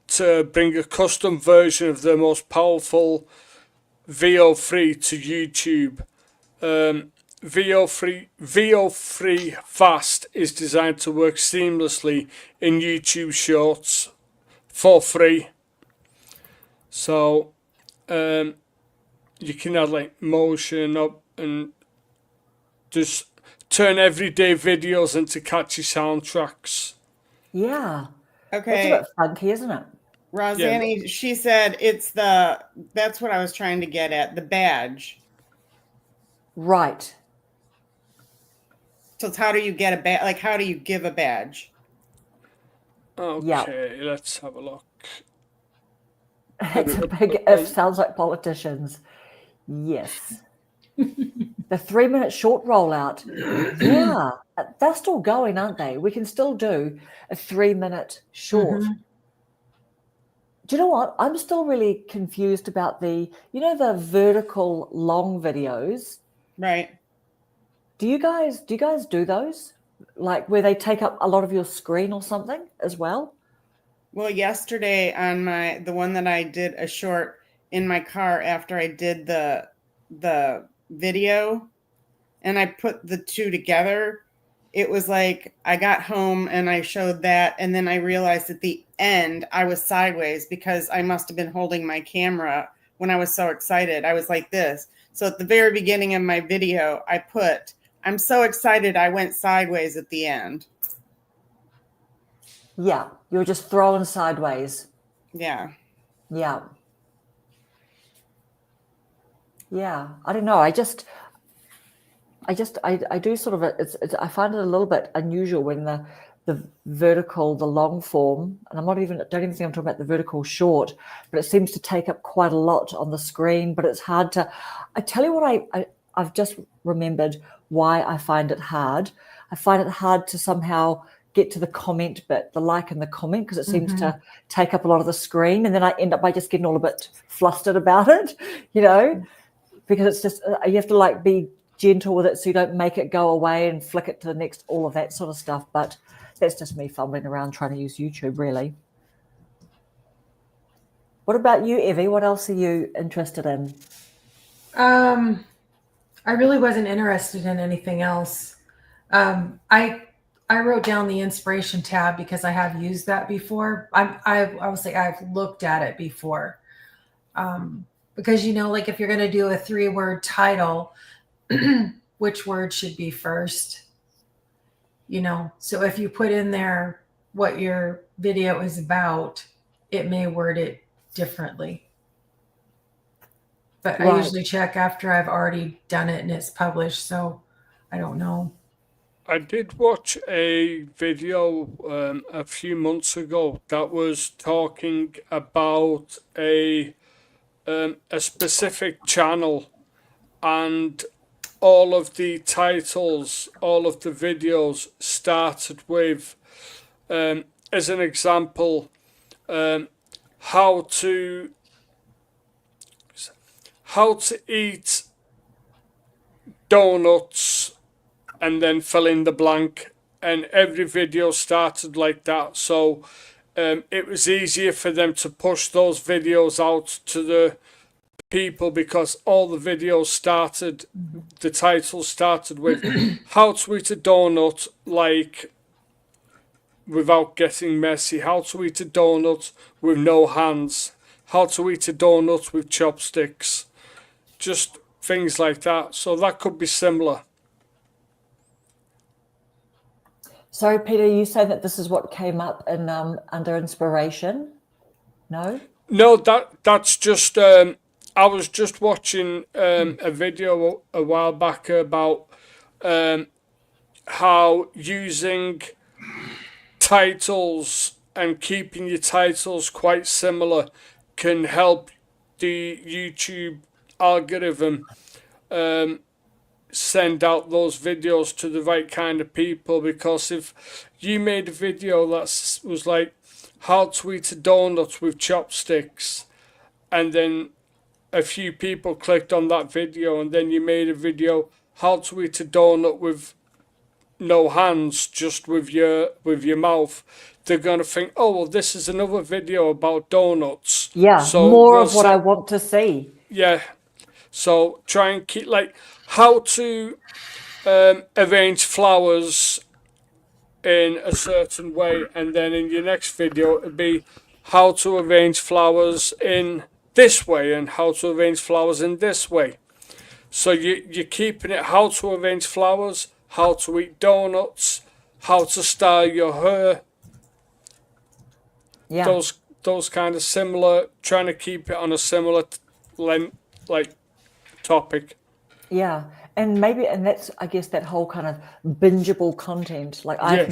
to bring a custom version of the most powerful VO3 to YouTube. VO3 Fast is designed to work seamlessly in YouTube Shorts for free. So you can add like motion up and just turn everyday videos into catchy soundtracks. Yeah. Okay. That's a bit funky, isn't it? Rosanny, she said that's what I was trying to get at, the badge. Right. So it's how do you get a badge? Like, how do you give a badge? Okay, let's have a look. It's a big if, sounds like politicians. Yes. The 3-minute short rollout. Yeah. They're still going, aren't they? We can still do a 3-minute short. Do you know what? I'm still really confused about the vertical long videos. Right. Do you guys do those? Like where they take up a lot of your screen or something as well? Well, yesterday on the one that I did a short in my car after I did the video and I put the two together, it was like I got home and I showed that, and then I realized at the end I was sideways because I must have been holding my camera when I was so excited. I was like this. So at the very beginning of my video, I put, I'm so excited I went sideways at the end. Yeah, you're just thrown sideways. Yeah. Yeah. Yeah. I don't know. I do sort of, I find it a little bit unusual when the vertical, the long form, and don't even think I'm talking about the vertical short, but it seems to take up quite a lot on the screen, but it's hard to, I tell you what, I've just remembered why I find it hard. I find it hard to somehow get to the comment bit, the like and the comment, because it seems to take up a lot of the screen. And then I end up by just getting all a bit flustered about it, because it's just, you have to like be gentle with it so you don't make it go away and flick it to the next, all of that sort of stuff. But that's just me fumbling around trying to use YouTube, really. What about you, Evie? What else are you interested in? I really wasn't interested in anything else. I wrote down the inspiration tab because I have used that before. I would say I've looked at it before. Because, like if you're going to do a 3-word title, which word should be first? So if you put in there what your video is about, it may word it differently. But I usually check after I've already done it and it's published, so I don't know. I did watch a video a few months ago that was talking about a specific channel, and all of the titles, all of the videos started with, as an example, how to eat donuts, and then fill in the blank. And every video started like that. So it was easier for them to push those videos out to the people because all the videos started, the titles started with how to eat a donut like without getting messy, how to eat a donut with no hands, how to eat a donut with chopsticks, just things like that. So that could be similar. Sorry, Peter, you said that this is what came up in under inspiration? No? No, that's just I was just watching a video a while back about how using titles and keeping your titles quite similar can help the YouTube algorithm send out those videos to the right kind of people. Because if you made a video that was like how to eat a donut with chopsticks, and then a few people clicked on that video, and then you made a video how to eat a donut with no hands, just with your mouth, they're gonna think, oh well, this is another video about donuts. Yeah, so more of what I want to see. Yeah, so try and keep like how to arrange flowers in a certain way, and then in your next video it'll be how to arrange flowers in this way and how to arrange flowers in this way. So you're keeping it how to arrange flowers, how to eat donuts, how to style your hair. Yeah. Those kind of similar, trying to keep it on a similar topic. Yeah. And that's, I guess, that whole kind of bingeable content. Like I have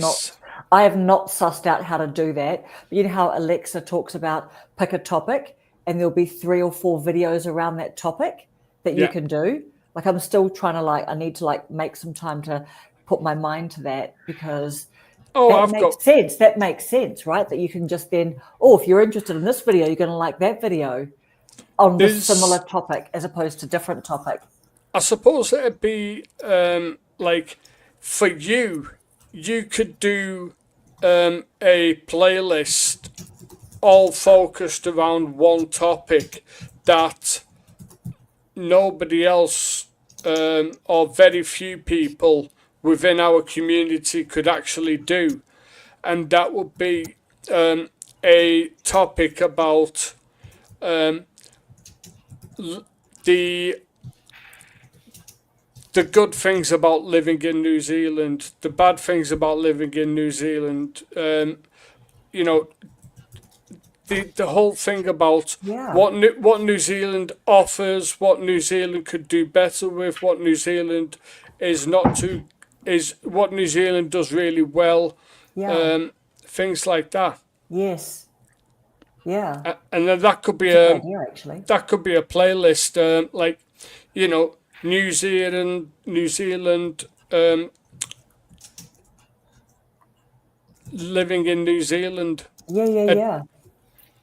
not sussed out how to do that. But you know how Alexa talks about pick a topic and there'll be 3 or 4 videos around that topic that you can do. Like I'm still trying to I need to make some time to put my mind to that, because that makes sense, right? That you can just then, if you're interested in this video, you're going to like that video on this similar topic as opposed to different topic. I suppose it'd be for you could do a playlist all focused around one topic that nobody else or very few people within our community could actually do, and that would be a topic about the good things about living in New Zealand, the bad things about living in New Zealand. You know, the whole thing about Yeah. what New Zealand offers, what New Zealand could do better with, what New Zealand is not to is what New Zealand does really well, Yeah. things like that. Yes. Yeah. And then that could be It's a good idea, actually. a playlist, like, you know, New Zealand, living in New Zealand. Yeah, yeah, Uh, yeah.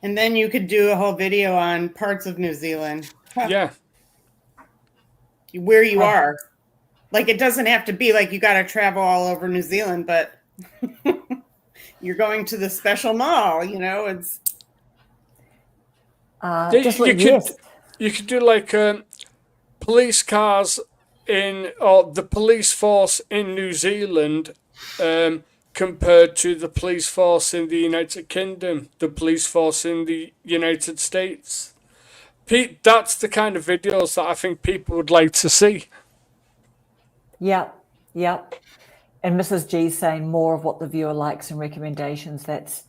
And then you could do a whole video on parts of New Zealand. Yeah. Where you are. Like, it doesn't have to be like you got to travel all over New Zealand, but you're going to the special mall, you know, it's Just like, yes. You could do like police cars or the police force in New Zealand, compared to the police force in the United Kingdom, the police force in the United States. Pete, that's the kind of videos that I think people would like to see. Yeah, yeah. And Mrs. G saying more of what the viewer likes and recommendations. That's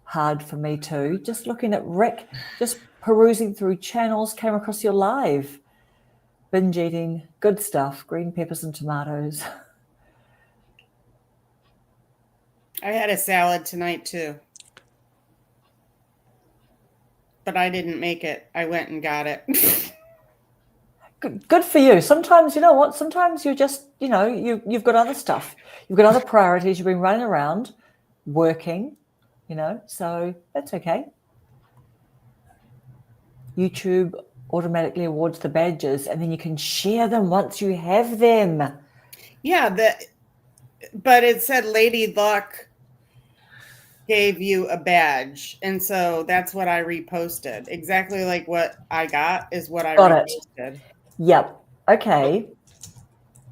hard for me too. Just looking at Rick, just perusing through channels, came across your live. Binge eating, good stuff, green peppers and tomatoes. I had a salad tonight too. But I didn't make it. I went and got it. Good for you. Sometimes, you know what? Sometimes you're just, you know, you've got other stuff. You've got other priorities. You've been running around, working, you know, so that's okay. YouTube automatically awards the badges, and then you can share them once you have them. Yeah, but it said Lady Luck gave you a badge, and so that's what I reposted. Exactly like what I got is what I reposted. Yep. Okay.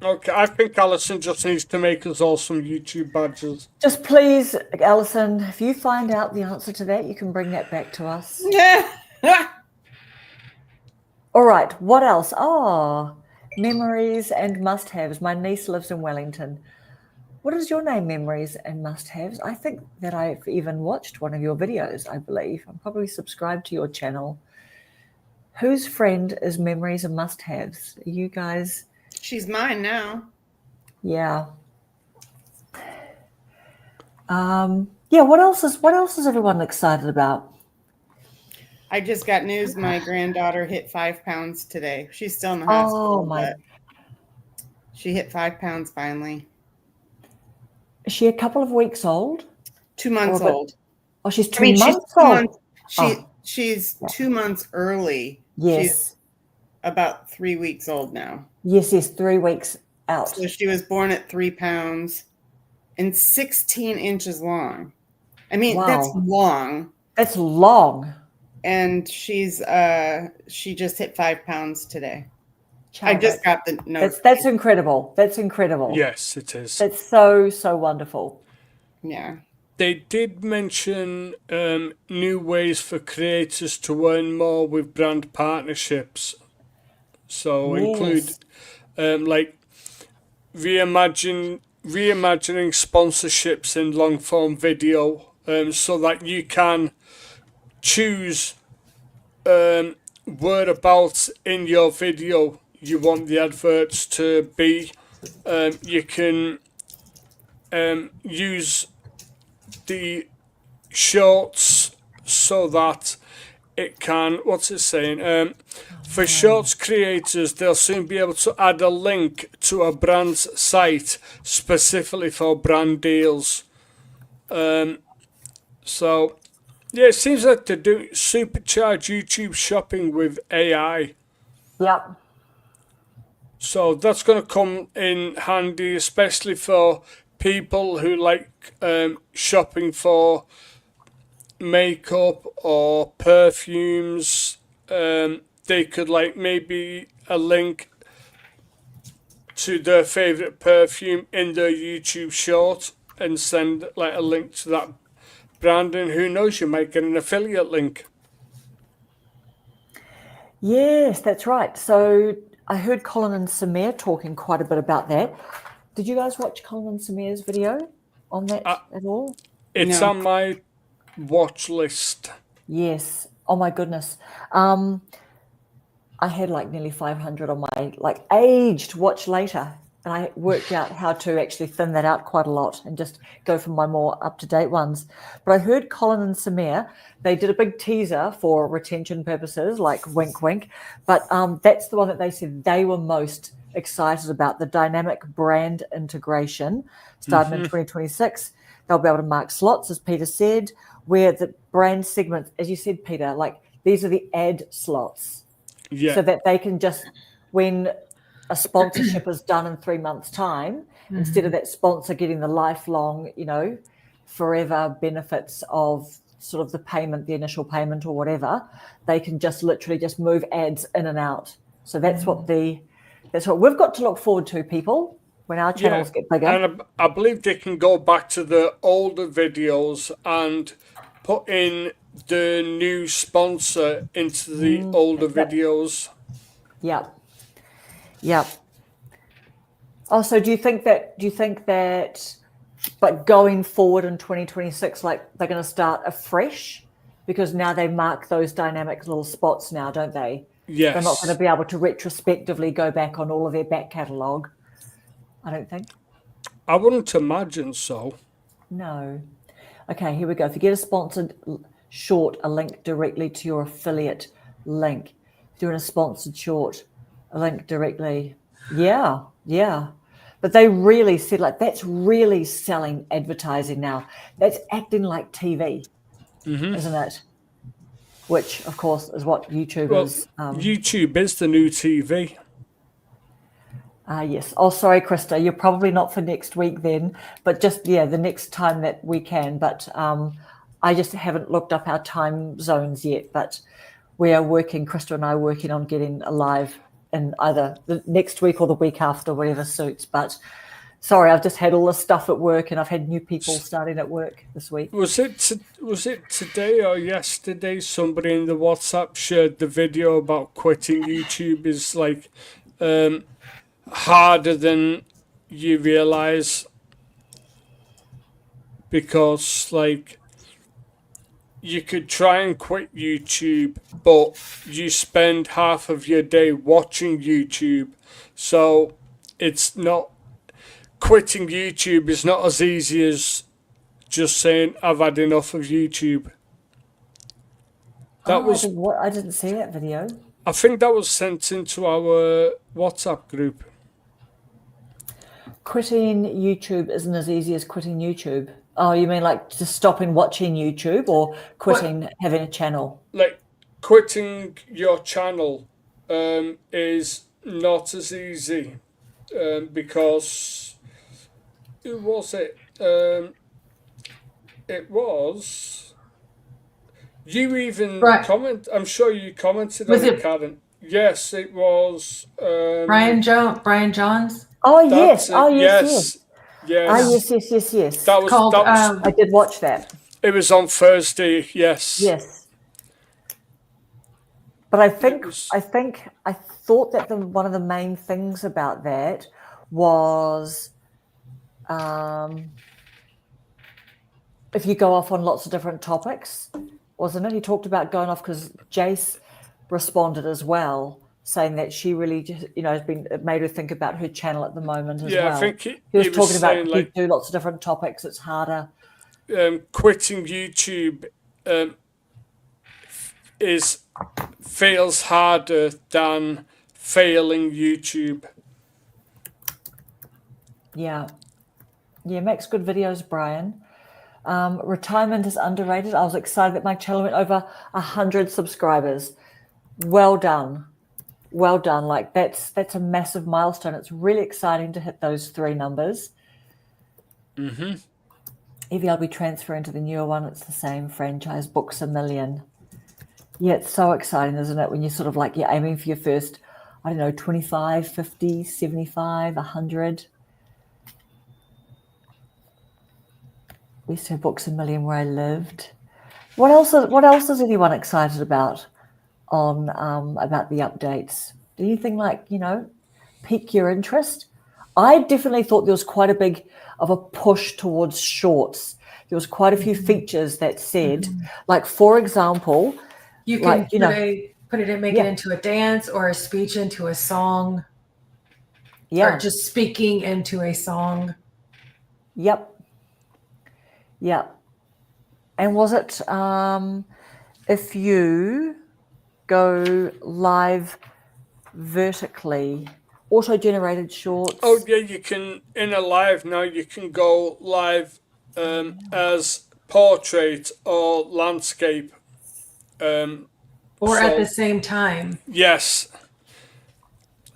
Okay, I think Allison just needs to make us all some YouTube badges. Just please, Allison, if you find out the answer to that, you can bring that back to us. Yeah. All right. What else? Oh, memories and must-haves. My niece lives in Wellington. What is your name, Memories and Must-Haves? I think that I've even watched one of your videos, I believe. I'm probably subscribed to your channel. Whose friend is Memories and Must-Haves? Are you guys? She's mine now. Yeah. Yeah, what else is everyone excited about? I just got news my granddaughter hit 5 pounds today. She's still in the hospital, but she hit 5 pounds finally. Is she a couple of weeks old? 2 months old. Oh, she's 2 months old. She's 2 months early. Yes. She's about 3 weeks old now. Yes, 3 weeks out. So she was born at 3 pounds and 16 inches long. I mean, that's long. That's long. And she just hit 5 pounds today. I just got the note. That's incredible. That's incredible. Yes, it is. That's so wonderful. Yeah. They did mention new ways for creators to earn more with brand partnerships. So include like reimagining sponsorships in long form video, so that you can choose whereabouts in your video you want the adverts to be. You can use the shorts so that it can, what's it saying? For shorts creators, they'll soon be able to add a link to a brand's site specifically for brand deals. So, yeah, it seems like they're doing supercharge YouTube shopping with AI. Yep. So that's going to come in handy, especially for people who like shopping for makeup or perfumes. They could like maybe a link to their favorite perfume in their YouTube short and send like a link to that brand, and who knows, you might get an affiliate link. Yes, that's right. So I heard Colin and Samir talking quite a bit about that. Did you guys watch Colin and Samir's video on that at all? It's No. on my watch list. Yes. Oh my goodness. I had like nearly 500 on my like aged watch later, and I worked out how to actually thin that out quite a lot and just go for my more up-to-date ones. But I heard Colin and Samir, they did a big teaser for retention purposes, like wink, wink. But that's the one that they said they were most excited about, the dynamic brand integration starting in 2026. They'll be able to mark slots, as Peter said, where the brand segments, as you said, Peter, like these are the ad slots. Yeah. So that they can just, when a sponsorship is done in 3 months' time, instead of that sponsor getting the lifelong, forever benefits of sort of the payment, the initial payment or whatever, they can just literally just move ads in and out. So that's what we've got to look forward to, people, when our channels get bigger. And I believe they can go back to the older videos and put in the new sponsor into the older videos. Yep. Oh, so do you think that, but going forward in 2026, like they're going to start afresh because now they mark those dynamic little spots now, don't they? Yes. They're not going to be able to retrospectively go back on all of their back catalogue, I don't think. I wouldn't imagine so. No. Okay, here we go. If you get a sponsored short, a link directly to your affiliate link. Doing a sponsored short, a link directly. Yeah. But they really said, like, that's really selling advertising now. That's acting like TV, isn't it? Which, of course, is what YouTube is. YouTube is the new TV. Yes. Oh, sorry, Krista. You're probably not for next week then, but just, the next time that we can. But I just haven't looked up our time zones yet. But we are working, Krista and I are working on getting live in either the next week or the week after, whatever suits. But sorry, I've just had all this stuff at work and I've had new people starting at work this week. Was it today or yesterday somebody in the WhatsApp shared the video about quitting YouTube is like harder than you realize, because like you could try and quit YouTube, but you spend half of your day watching YouTube, so it's not, quitting YouTube is not as easy as just saying I've had enough of YouTube. I didn't see that video. I think that was sent into our WhatsApp group. Quitting YouTube isn't as easy as quitting YouTube. Oh, you mean like just stopping watching YouTube or quitting having a channel? Like quitting your channel is not as easy because who was it? It was you even comment. I'm sure you commented on it, Karen. Yes, it was Brian Johns. Oh yes. Yes. Yes. Yes. That was called, I did watch that. It was on Thursday. Yes. But I thought that one of the main things about that was if you go off on lots of different topics, wasn't it? He talked about going off because Jace responded as well, saying that she really just, it made her think about her channel at the moment as well. I think he was talking about saying, you do lots of different topics, it's harder. Quitting YouTube feels harder than failing YouTube. Yeah, makes good videos, Brian. Retirement is underrated. I was excited that my channel went over 100 subscribers. Well done. Like that's a massive milestone. It's really exciting to hit those 3 numbers. Evie, I'll be transferring to the newer one. It's the same franchise, Books a Million. Yeah, it's so exciting, isn't it? When you're sort of like, you're aiming for your first, 25, 50, 75, 100. We used to have Books a Million where I lived. What else is anyone excited about on about the updates? Anything like, pique your interest? I definitely thought there was quite a big of a push towards shorts. There was quite a few features that said, like, for example, You can like, make it into a dance or a speech into a song. Yeah. Or just speaking into a song. Yep. And was it if you go live vertically, auto-generated shorts? Oh yeah, you can in a live now. You can go live as portrait or landscape. Or at the same time. Yes.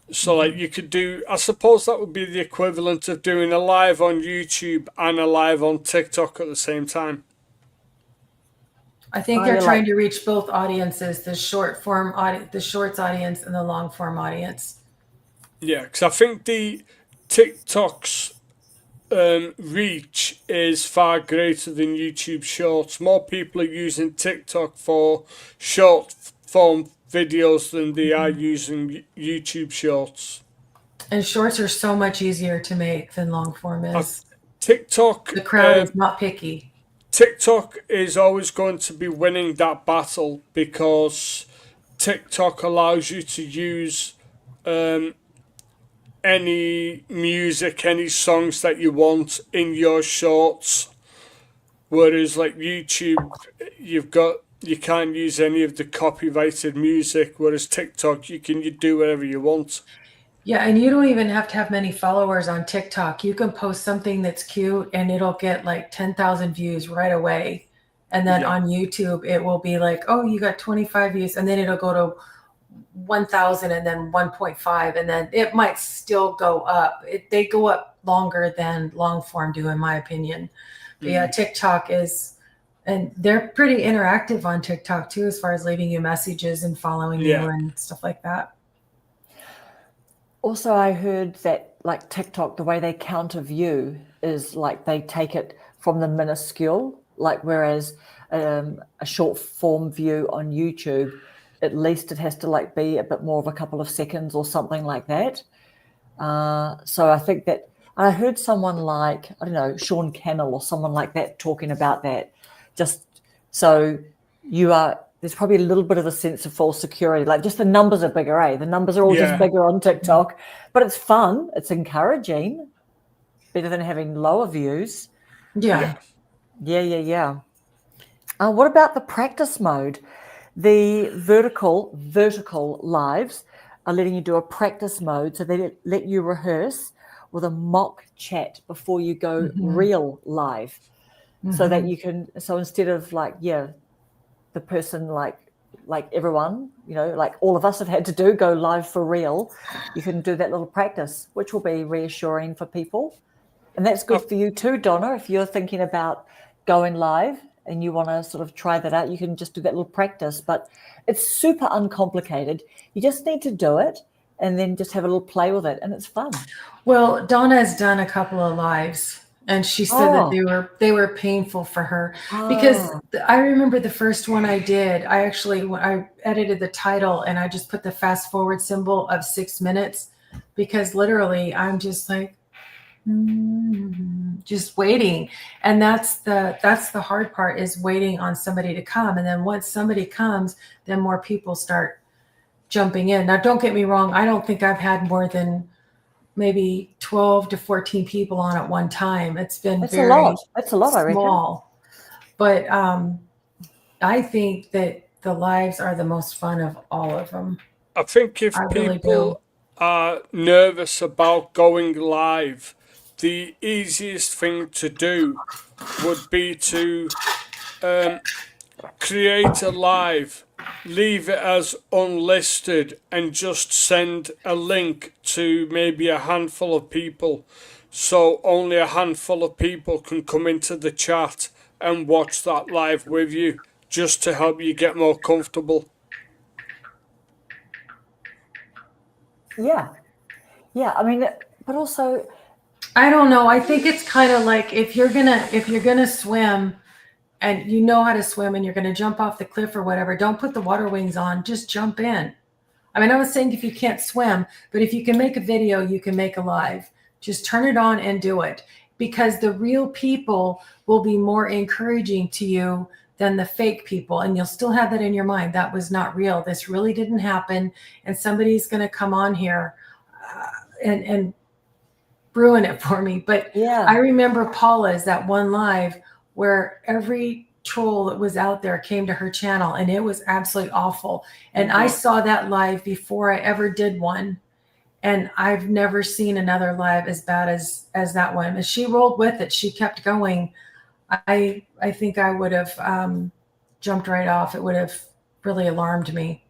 So like you could do, I suppose that would be the equivalent of doing a live on YouTube and a live on TikTok at the same time. I think they're trying to reach both audiences, the short form audience, the shorts audience and the long form audience. Yeah, because I think the TikTok's reach is far greater than YouTube Shorts. More people are using TikTok for short form videos than they are using YouTube Shorts. And shorts are so much easier to make than long form is. TikTok, the crowd is not picky. TikTok is always going to be winning that battle because TikTok allows you to use any music, any songs that you want in your shorts. Whereas like YouTube, you can't use any of the copyrighted music. Whereas TikTok, you do whatever you want. Yeah, and you don't even have to have many followers on TikTok. You can post something that's cute and it'll get like 10,000 views right away. And then on YouTube, it will be like, oh, you got 25 views. And then it'll go to 1,000 and then 1.5. And then it might still go up. They go up longer than long form do, in my opinion. But yeah, TikTok and they're pretty interactive on TikTok too, as far as leaving you messages and following you and stuff like that. Also, I heard that like TikTok, the way they count a view is like they take it from the minuscule, like whereas a short form view on YouTube, at least it has to like be a bit more of a couple of seconds or something like that. So I think that I heard someone like, I don't know, Sean Cannell or someone like that talking about that. Just so there's probably a little bit of a sense of false security. Like just the numbers are bigger, eh? The numbers are all just bigger on TikTok, but it's fun. It's encouraging. Better than having lower views. Yeah. What about the practice mode? The vertical lives are letting you do a practice mode. So they let you rehearse with a mock chat before you go real live. So that you can, so instead of like, the person like everyone, like all of us have had to do, go live for real, you can do that little practice, which will be reassuring for people. And that's good for you too, Donna. If you're thinking about going live and you want to sort of try that out, you can just do that little practice. But it's super uncomplicated. You just need to do it and then just have a little play with it, and it's fun. Well, Donna has done a couple of lives, and she said that they were painful for her because I remember the first one I did. I edited the title and I just put the fast forward symbol of 6 minutes because literally I'm just like just waiting, and that's the hard part, is waiting on somebody to come. And then once somebody comes, then more people start jumping in. Now, don't get me wrong, I don't think I've had more than maybe 12 to 14 people on at one time. It's been That's a lot, I reckon. Small. But I think that the lives are the most fun of all of them. I think if people are nervous about going live, the easiest thing to do would be to create a live, leave it as unlisted, and just send a link to maybe a handful of people. So only a handful of people can come into the chat and watch that live with you, just to help you get more comfortable. Yeah. I mean, but also, I don't know. I think it's kind of like if you're gonna swim, and you know how to swim and you're going to jump off the cliff or whatever, don't put the water wings on, just jump in. I mean, I was saying if you can't swim, but if you can make a video, you can make a live. Just turn it on and do it, because the real people will be more encouraging to you than the fake people. And you'll still have that in your mind. That was not real. This really didn't happen. And somebody's going to come on here and ruin it for me. But Yeah. I remember Paula's, that one live where every troll that was out there came to her channel, and it was absolutely awful. And I saw that live before I ever did one. And I've never seen another live as bad as that one. And she rolled with it. She kept going. I think I would have jumped right off. It would have really alarmed me.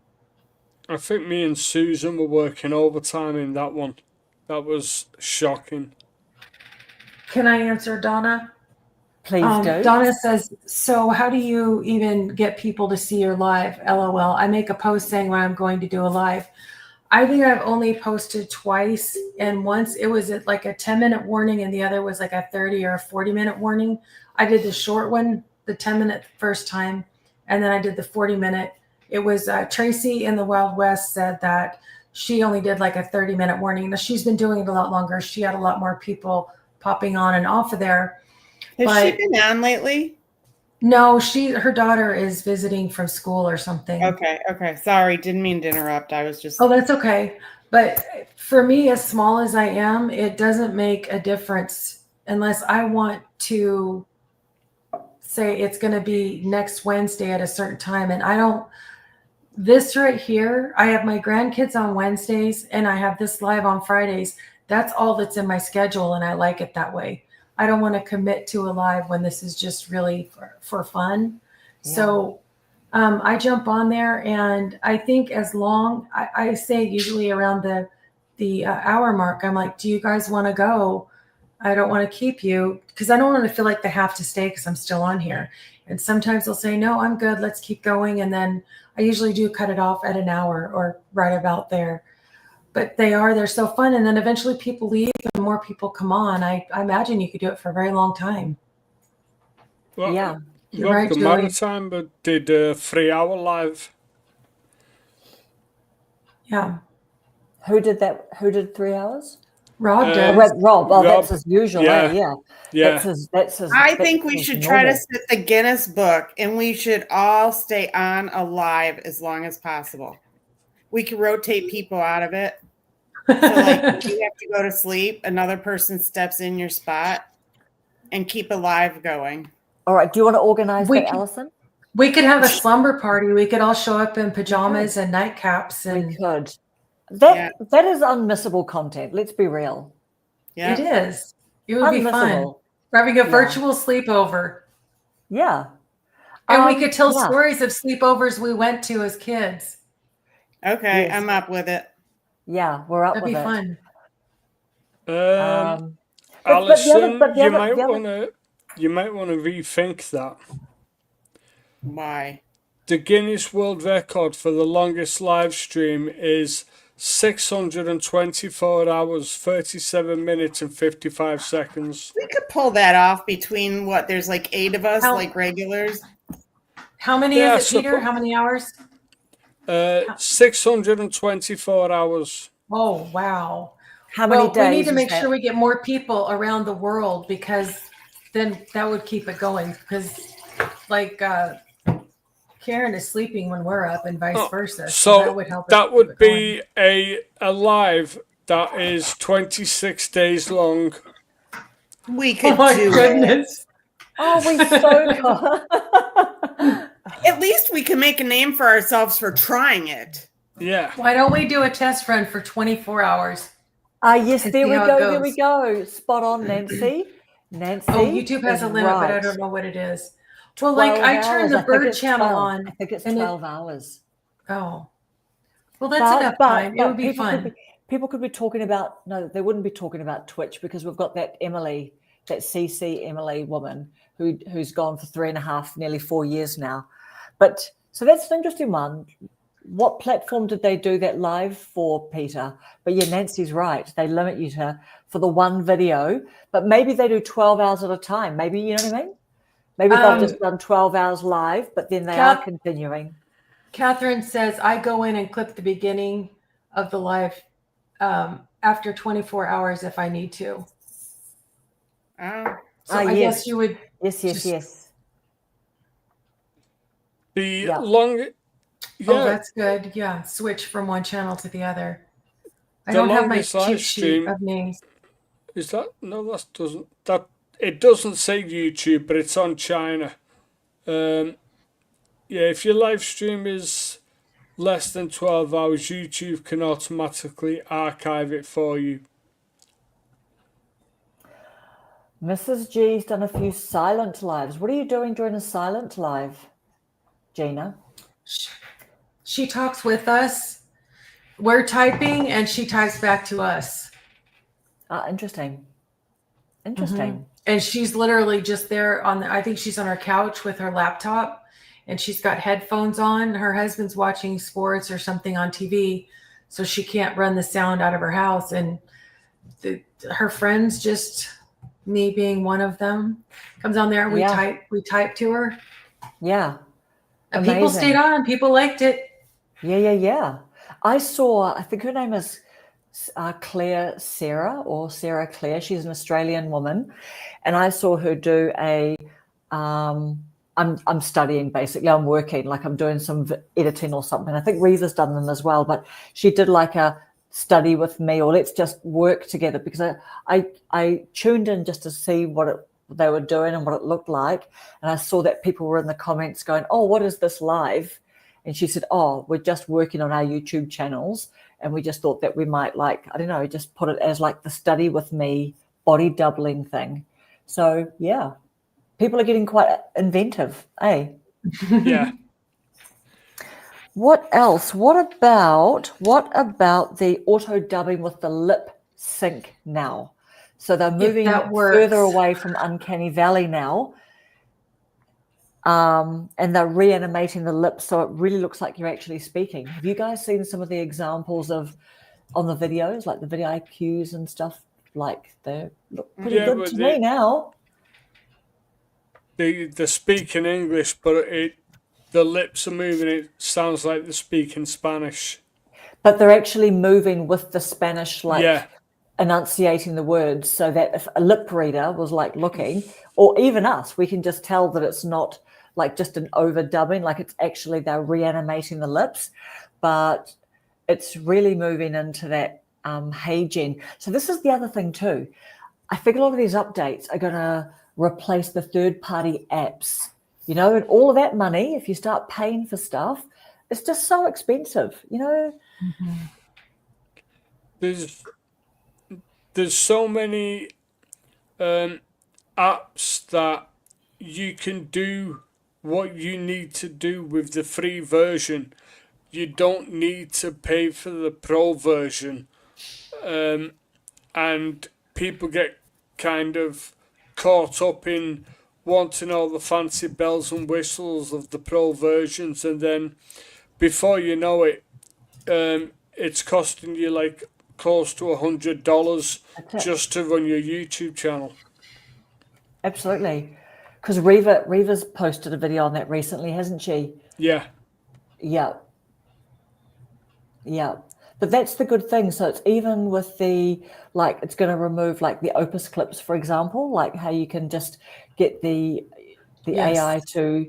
I think me and Susan were working overtime in that one. That was shocking. Can I answer, Donna? Please do. Donna says, so how do you even get people to see your live? LOL. I make a post saying when I'm going to do a live. I think I've only posted twice, and once it was at like a 10-minute warning and the other was like a 30 or a 40-minute warning. I did the short one, the 10-minute first time, and then I did the 40-minute. It was Tracy in the Wild West said that she only did like a 30-minute warning. Now, she's been doing it a lot longer. She had a lot more people popping on and off of there. Has she been on lately? No, her daughter is visiting from school or something. Okay. Sorry, didn't mean to interrupt. I was just... Oh, that's okay. But for me, as small as I am, it doesn't make a difference unless I want to say it's going to be next Wednesday at a certain time. And I don't, this right here, I have my grandkids on Wednesdays and I have this live on Fridays. That's all that's in my schedule, and I like it that way. I don't want to commit to a live when this is just really for fun. Yeah. So I jump on there, and I think as long, I say usually around the hour mark, I'm like, do you guys want to go? I don't want to keep you, because I don't want to feel like they have to stay because I'm still on here. And sometimes they'll say, no, I'm good, let's keep going. And then I usually do cut it off at an hour or right about there. But they're so fun. And then eventually people leave and more people come on. I imagine you could do it for a very long time. Well, yeah. You're right, the Julie. Maritime did a 3-hour live. Yeah. Who did that? Who did 3 hours? Rob did. Rob. Oh, Rob. that's his usual. Yeah. That's his. I think we should try to set the Guinness book, and we should all stay on alive as long as possible. We can rotate people out of it. So, like, if you have to go to sleep, another person steps in your spot and keep alive going. All right. Do you want to organize that, Allison? We could have a slumber party. We could all show up in pajamas and nightcaps. And we could. That is unmissable content. Let's be real. Yeah, it is. It would be fun. We're having a virtual sleepover. Yeah. And we could tell stories of sleepovers we went to as kids. Okay, yes. I'm up with it. Yeah, we're up with it. That'd be fun. Allison, you might want to rethink that. Why? The Guinness World Record for the longest live stream is 624 hours, 37 minutes, and 55 seconds. We could pull that off between there's like 8 of us, like regulars. How many is it, Peter? How many hours? 624 hours. Oh, wow. How many days? We need to make sure we get more people around the world, because then that would keep it going. Because like Karen is sleeping when we're up and vice versa. So that would help. That would be a live that is 26 days long. We could do goodness. Oh, we so could. At least we can make a name for ourselves for trying it. Yeah. Why don't we do a test run for 24 hours? Yes, there we go. There we go. Spot on, Nancy. Oh, YouTube has a limit, but I don't know what it is. Well, like I turned the bird channel on. I think it's 12 hours. Oh. Well, that's enough time. It would be fun. People could be talking about, no, they wouldn't be talking about Twitch, because we've got that Emily, that CC Emily woman who's gone for 3.5, nearly 4 years now. But so that's an interesting one. What platform did they do that live for, Peter? But yeah, Nancy's right. They limit you for the one video, but maybe they do 12 hours at a time. Maybe, you know what I mean? Maybe they've just done 12 hours live, but then they are continuing. Catherine says, I go in and clip the beginning of the live after 24 hours if I need to. So I guess you would. Yes. The long. Yeah. Oh, that's good. Yeah, switch from one channel to the other. I don't have my cheat sheet of names. Is that no? It doesn't say YouTube, but it's on China. Yeah, if your live stream is less than 12 hours, YouTube can automatically archive it for you. Mrs. G's done a few silent lives. What are you doing during a silent live, Gina? She talks with us. We're typing and she types back to us. Interesting. Mm-hmm. And she's literally just there I think she's on her couch with her laptop and she's got headphones on. Her husband's watching sports or something on TV, so she can't run the sound out of her house. And her friends, just me being one of them, comes on there and we type to her. Yeah. And people stayed on, people liked it. Yeah. I think her name is Claire Sarah or Sarah Claire. She's an Australian woman. And I saw her do I'm studying basically. I'm working, like I'm doing some editing or something. I think Reva's done them as well, but she did like a study with me, or let's just work together, because I tuned in just to see what they were doing and what it looked like. And I saw that people were in the comments going, oh, what is this live? And she said, oh, we're just working on our YouTube channels. And we just thought that we might, like, I don't know, just put it as like the study with me body doubling thing. So, yeah, people are getting quite inventive, eh? Yeah. What else? What about the auto dubbing with the lip sync now? So they're moving further away from Uncanny Valley now. And they're reanimating the lips so it really looks like you're actually speaking. Have you guys seen some of the examples on the videos, like the video IQs and stuff? Like they look pretty good to me now. They speak in English, but the lips are moving. It sounds like they're speaking Spanish. But they're actually moving with the Spanish, enunciating the words, so that if a lip reader was like looking, or even us, we can just tell that it's not like just an overdubbing, like it's actually they're reanimating the lips, but it's really moving into that hey Jen. So this is the other thing too. I think a lot of these updates are going to replace the third-party apps, and all of that money, if you start paying for stuff, it's just so expensive, Mm-hmm. There's so many apps that you can do what you need to do with the free version. You don't need to pay for the pro version. And people get kind of caught up in wanting all the fancy bells and whistles of the pro versions, and then before you know it, it's costing you like close to $100 just to run your YouTube channel. Absolutely. Because Reva's posted a video on that recently, hasn't she? Yeah. But that's the good thing. So it's even with it's going to remove like the Opus clips, for example, like how you can just get the AI to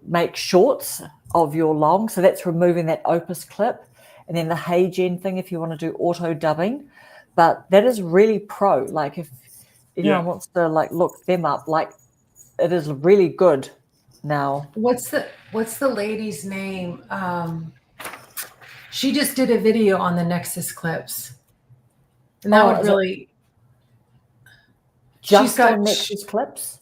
make shorts of your long. So that's removing that Opus clip. And then the Hey Gen thing, if you want to do auto dubbing. But that is really pro. Like if anyone wants to like look them up, like it is really good now. What's the lady's name? She just did a video on the Nexus clips. And that would really just on Nexus clips?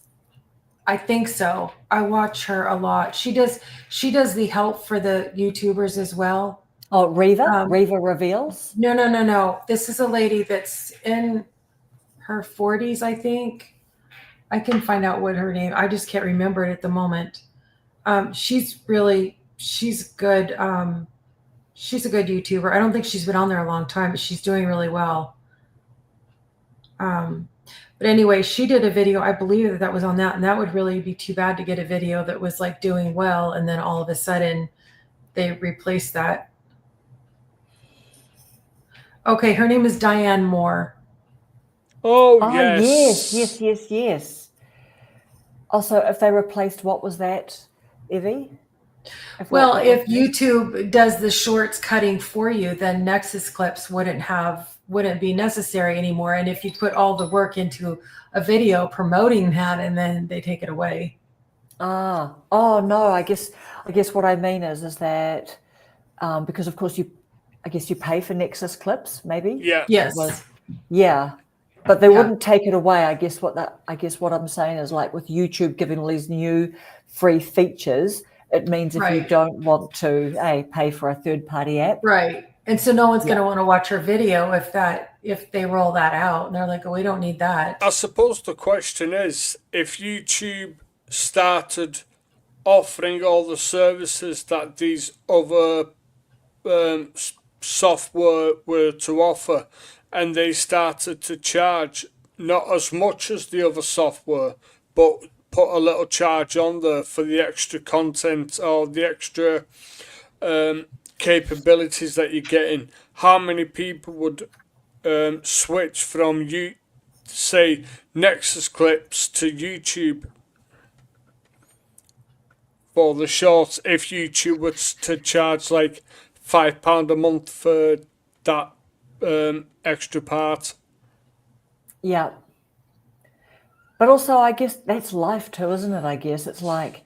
I think so. I watch her a lot. She does the help for the YouTubers as well. Oh, Reva? Reva Reveals? No. This is a lady that's in her 40s, I think. I can find out what her name. I just can't remember it at the moment. She's good. She's a good YouTuber. I don't think she's been on there a long time, but she's doing really well. But anyway, she did a video. I believe that was on that. And that would really be too bad to get a video that was like doing well. And then all of a sudden they replaced that. Okay. Her name is Diane Moore. Oh, Oh, yes. yes. Also, if they replaced, what was that, Evie? Well, if YouTube does the shorts cutting for you, then Nexus clips wouldn't be necessary anymore. And if you put all the work into a video promoting that, and then they take it away. Oh no, I guess what I mean is that because of course you pay for Nexus clips, maybe. Yeah. Yes. Yeah. But they wouldn't take it away. I guess what I'm saying is, like, with YouTube giving all these new free features, it means if you don't want to pay for a third-party app. Right. And so no one's going to want to watch her video if they roll that out and they're like, oh, we don't need that. I suppose the question is, if YouTube started offering all the services that these other software were to offer, and they started to charge not as much as the other software, but put a little charge on there for the extra content or the extra capabilities that you're getting, how many people would switch from say Nexus clips to YouTube for the shorts if YouTube was to charge like £5 a month for that extra part? Yeah. But also, I guess that's life too, isn't it? I guess it's like,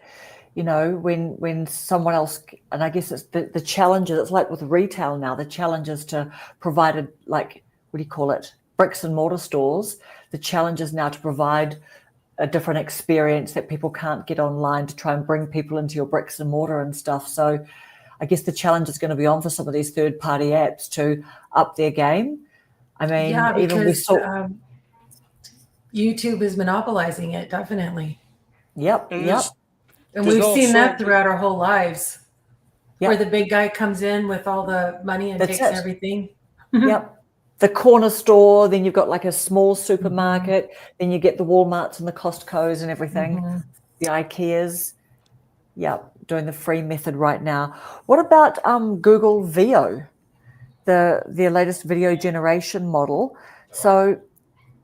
when someone else, and I guess it's the challenge is, it's like with retail now, the challenge is to provide bricks and mortar stores. The challenge is now to provide a different experience that people can't get online, to try and bring people into your bricks and mortar and stuff. So I guess the challenge is going to be on for some of these third-party apps to up their game. I mean, even we saw YouTube is monopolizing it, definitely. Yep. And we've seen that throughout our whole lives, where the big guy comes in with all the money and takes everything. Yep. The corner store, then you've got like a small supermarket, then you get the Walmarts and the Costco's and everything, the IKEAs. Yep, doing the free method right now. What about Google VO, their latest video generation model? So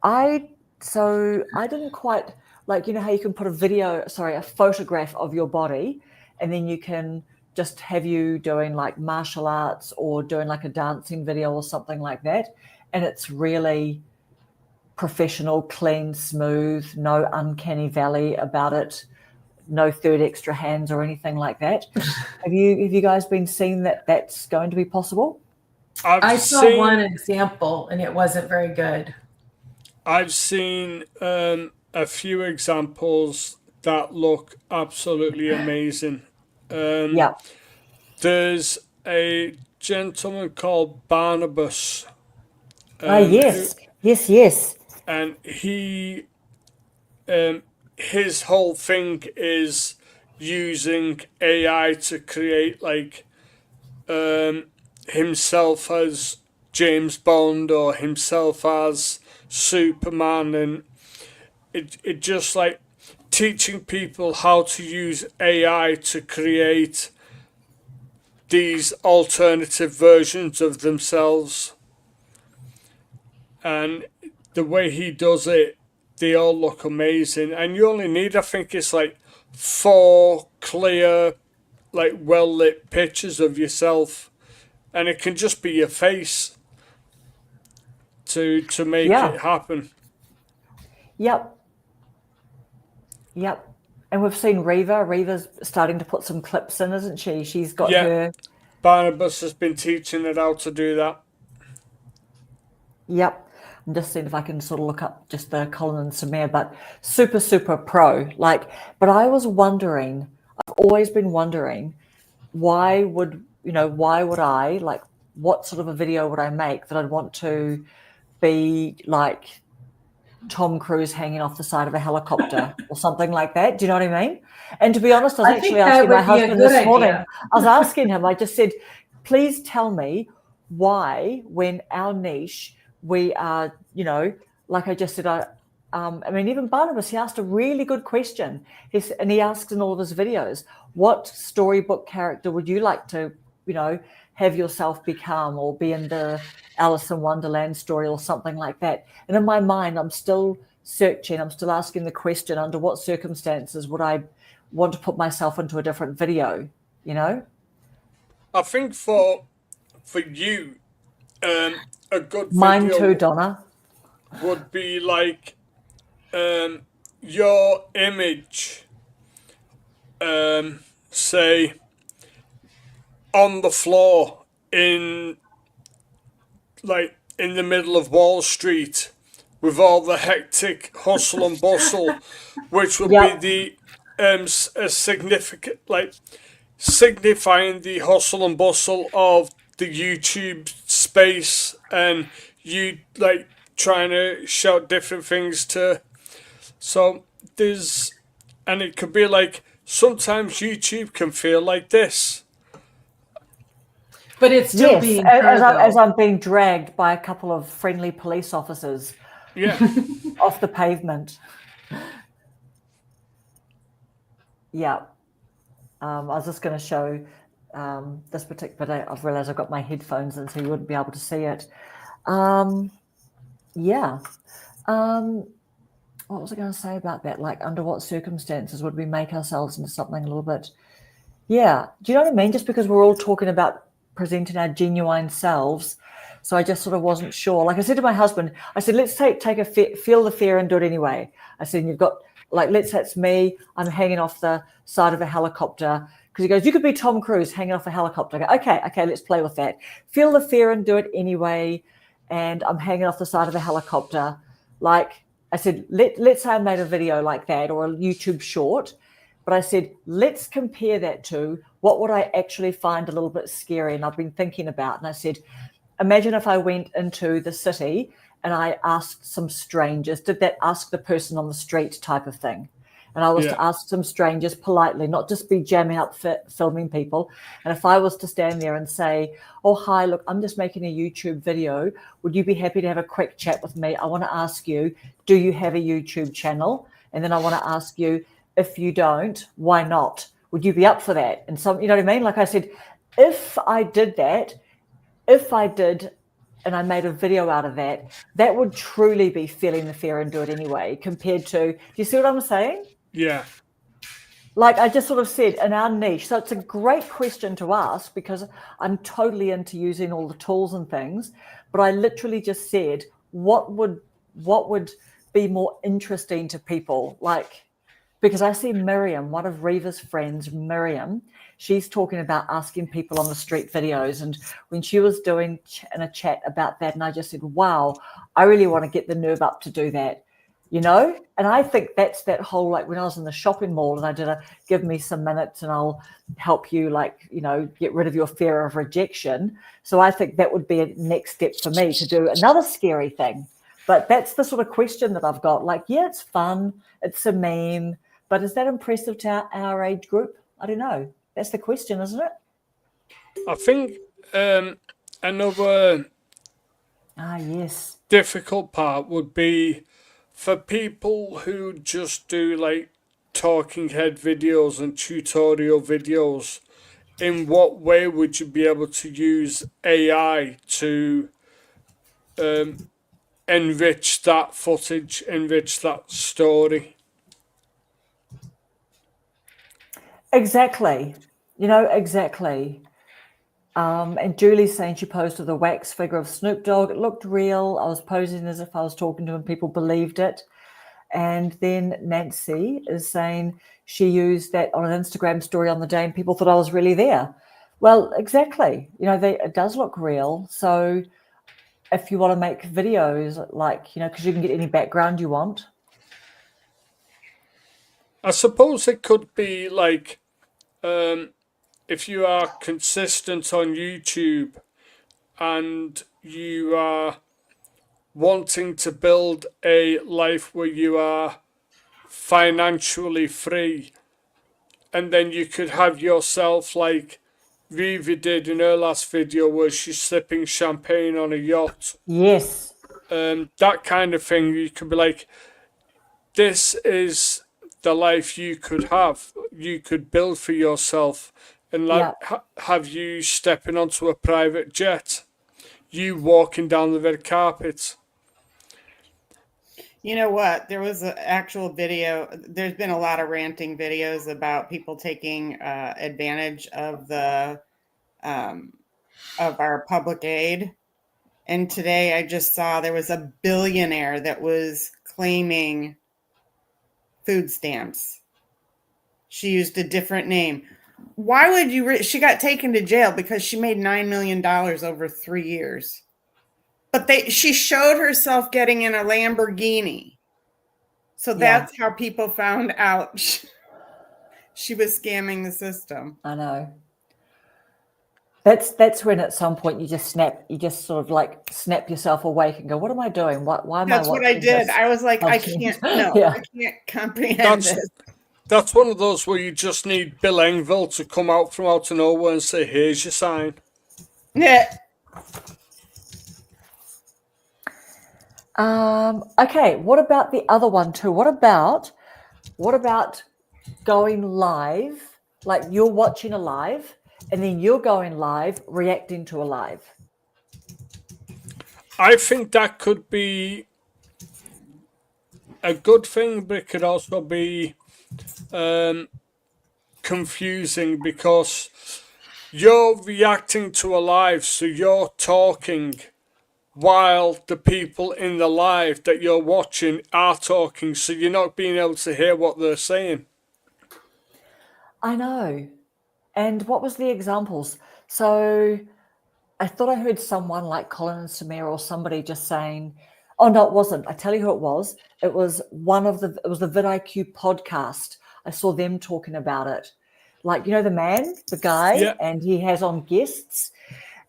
I didn't quite like, how you can put a photograph of your body, and then you can just have you doing like martial arts or doing like a dancing video or something like that. And it's really professional, clean, smooth, no uncanny valley about it, no third extra hands or anything like that. Have you guys been seeing that that's going to be possible? I saw one example and it wasn't very good. I've seen a few examples that look absolutely amazing. There's a gentleman called Barnabas. Yes. And he, his whole thing is using AI to create like himself as James Bond or himself as Superman, and it just like teaching people how to use AI to create these alternative versions of themselves. And the way he does it, they all look amazing. And you only need, I think it's like 4 clear, like well lit pictures of yourself, and it can just be your face to make it happen. Yep. And we've seen Reva's starting to put some clips in, isn't she? She's got her. Barnabas has been teaching her how to do that. Yep. I'm just seeing if I can sort of look up just the Colin and Samir, but super pro. But I was wondering, I've always been wondering, why would I, like, what sort of a video would I make that I'd want to be like Tom Cruise hanging off the side of a helicopter or something like that? Do you know what I mean? And to be honest, I was actually asking my husband this morning. I was asking him, I just said, please tell me why, when our niche, we are, like I just said, I mean, even Barnabas, he asked a really good question. And he asks in all of his videos, what storybook character would you like to, have yourself become, or be in the Alice in Wonderland story or something like that? And in my mind, I'm still searching. I'm still asking the question, under what circumstances would I want to put myself into a different video, I think for you, a good Mine video too, Donna. would be like your image, say, on the floor in the middle of Wall Street with all the hectic hustle and bustle, which would Yep. be the a significant, signifying the hustle and bustle of the YouTube space, and you trying to shout different things to. So and it could be like, sometimes YouTube can feel like this. But it's still being heard, as though. I'm being dragged by a couple of friendly police officers Yeah. off the pavement. Yeah. I was just going to show this particular, but I've realized I've got my headphones in, so you wouldn't be able to see it. Yeah. What was I going to say about that? Like, under what circumstances would we make ourselves into something a little bit? Yeah. Do you know what I mean? Just because we're all talking about presenting our genuine selves. So I just sort of wasn't sure. Like I said to my husband, I said, let's feel the fear and do it anyway. I said, you've got, let's say it's me, I'm hanging off the side of a helicopter. Because he goes, you could be Tom Cruise hanging off a helicopter. I go, okay, let's play with that. Feel the fear and do it anyway. And I'm hanging off the side of a helicopter. Like I said, let's say I made a video like that, or a YouTube short. But I said, let's compare that to what would I actually find a little bit scary. And I've been thinking about, and I said, imagine if I went into the city and I asked some strangers, did that ask the person on the street type of thing? And I was to ask some strangers politely, not just be jamming up filming people. And if I was to stand there and say, oh, hi, look, I'm just making a YouTube video. Would you be happy to have a quick chat with me? I want to ask you, do you have a YouTube channel? And then I want to ask you, if you don't, why not? Would you be up for that? And some, you know what I mean? Like I said, if I did and I made a video out of that, that would truly be feeling the fear and do it anyway, compared to, do you see what I'm saying? Yeah. Like I just sort of said, in our niche. So it's a great question to ask, because I'm totally into using all the tools and things. But I literally just said, what would be more interesting to people? Like, because I see Miriam, one of Reva's friends, Miriam, she's talking about asking people on the street videos. And when she was doing in a chat about that, and I just said, wow, I really want to get the nerve up to do that, And I think that's that whole, like when I was in the shopping mall and I did give me some minutes and I'll help you, get rid of your fear of rejection. So I think that would be a next step for me to do another scary thing. But that's the sort of question that I've got. Like, yeah, it's fun. It's a meme. But is that impressive to our age group? I don't know. That's the question, isn't it? I think another yes, difficult part would be for people who just do talking head videos and tutorial videos. In what way would you be able to use AI to enrich that footage, enrich that story? exactly. Exactly. And Julie's saying she posted the wax figure of Snoop Dogg. It looked real. I was posing as if I was talking to him. People believed it. And then Nancy is saying she used that on an Instagram story on the day and people thought I was really there. Well, exactly. It does look real. So if you want to make videos, because you can get any background you want. I suppose it could be if you are consistent on YouTube and you are wanting to build a life where you are financially free, and then you could have yourself like Evie did in her last video where she's sipping champagne on a yacht. Yes. That kind of thing. You could be like, this is the life you could have, you could build for yourself, and like have you stepping onto a private jet, you walking down the red carpet. You know what? There was an actual video. There's been a lot of ranting videos about people taking advantage of the of our public aid. And today I just saw there was a billionaire that was claiming food stamps. She used a different name. Why would you? She got taken to jail because she made $9 million over 3 years. But she showed herself getting in a Lamborghini. So that's how people found out she was scamming the system. I know. That's when at some point you just sort of like snap yourself awake and go, what am I doing? Why am I watching That's what I did. this? I was like, I can't, I can't comprehend this. That's one of those where you just need Bill Engvall to come out from out of nowhere and say, here's your sign. Yeah. Okay, what about the other one too? What about going live? Like you're watching a live and then you're going live, reacting to a live. I think that could be a good thing, but it could also be confusing because you're reacting to a live, so you're talking while the people in the live that you're watching are talking, so you're not being able to hear what they're saying. I know. And what was the examples? So I thought I heard someone like Colin and Samir or somebody just saying, oh no, it wasn't. I tell you who it was. It was it was the vidIQ podcast. I saw them talking about it. Like, you know, the guy, and he has on guests.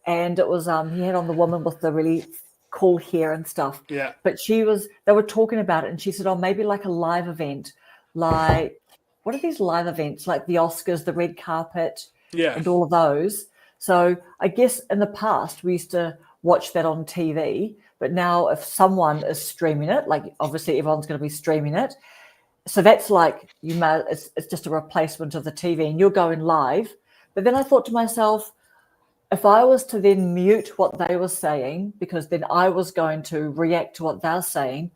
And it was he had on the woman with the really cool hair and stuff. Yeah. But they were talking about it and she said, oh, maybe like a live event. Like, what are these live events? Like the Oscars, the red carpet, and all of those. So I guess in the past we used to watch that on TV, but now if someone is streaming it, like obviously everyone's going to be streaming it. So that's like it's just a replacement of the TV and you're going live. But then I thought to myself, if I was to then mute what they were saying, because then I was going to react to what they're saying,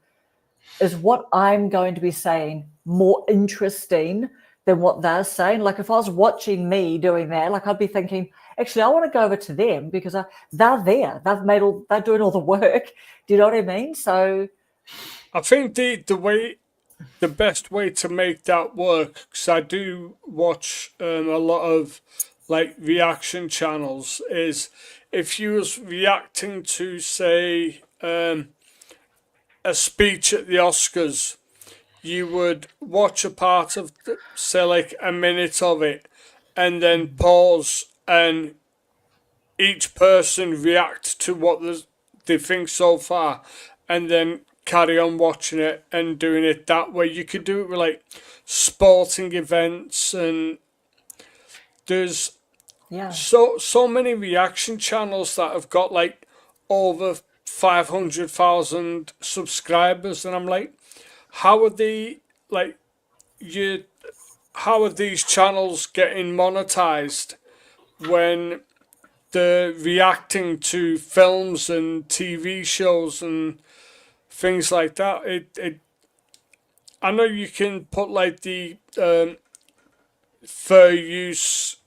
is what I'm going to be saying more interesting than what they're saying? Like if I was watching me doing that, like I'd be thinking, actually, I want to go over to them because they're there. They're doing all the work. Do you know what I mean? So I think the best way to make that work, because I do watch a lot of like reaction channels, is if you was reacting to say a speech at the Oscars, you would watch a part of say like a minute of it and then pause and each person react to what they think so far and then carry on watching it and doing it that way. You could do it with like sporting events, and there's so many reaction channels that have got like over 500,000 subscribers, and I'm like, how are they like how are these channels getting monetized when they're reacting to films and TV shows and things like that? I know you can put like the fair use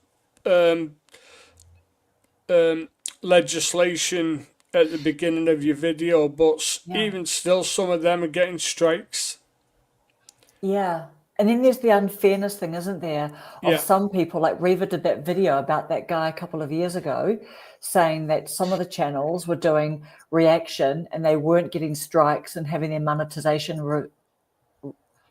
legislation at the beginning of your video, but even still, some of them are getting strikes. Yeah. And then there's the unfairness thing, isn't there? Of some people, like Reva did that video about that guy a couple of years ago, saying that some of the channels were doing reaction and they weren't getting strikes and having their monetization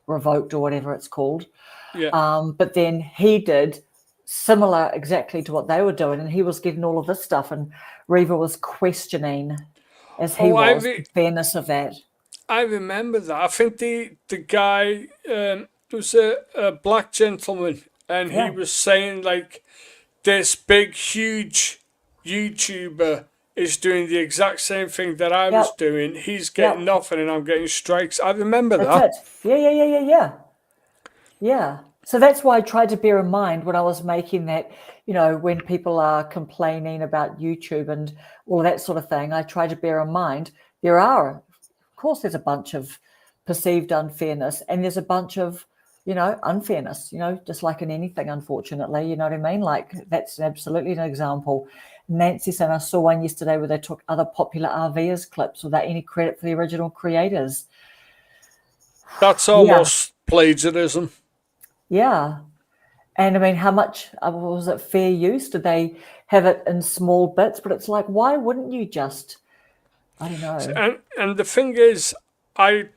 revoked or whatever it's called. But then he did similar exactly to what they were doing, and he was getting all of this stuff, and Reva was questioning as he was the fairness of that. I remember that. I think the guy was a black gentleman, and he was saying like this big huge YouTuber is doing the exact same thing that I was doing. He's getting nothing and I'm getting strikes. I remember that. That's it. Yeah. So that's why I tried to bear in mind when I was making that, when people are complaining about YouTube and all that sort of thing, I try to bear in mind of course, there's a bunch of perceived unfairness and there's a bunch of, unfairness, just like in anything, unfortunately, you know what I mean? Like that's absolutely an example. Nancy said, I saw one yesterday where they took other popular RVers clips without any credit for the original creators. That's almost plagiarism. Yeah. And I mean, how much was it fair use? Did they have it in small bits? But it's like, why wouldn't you just, I don't know. And the thing is, the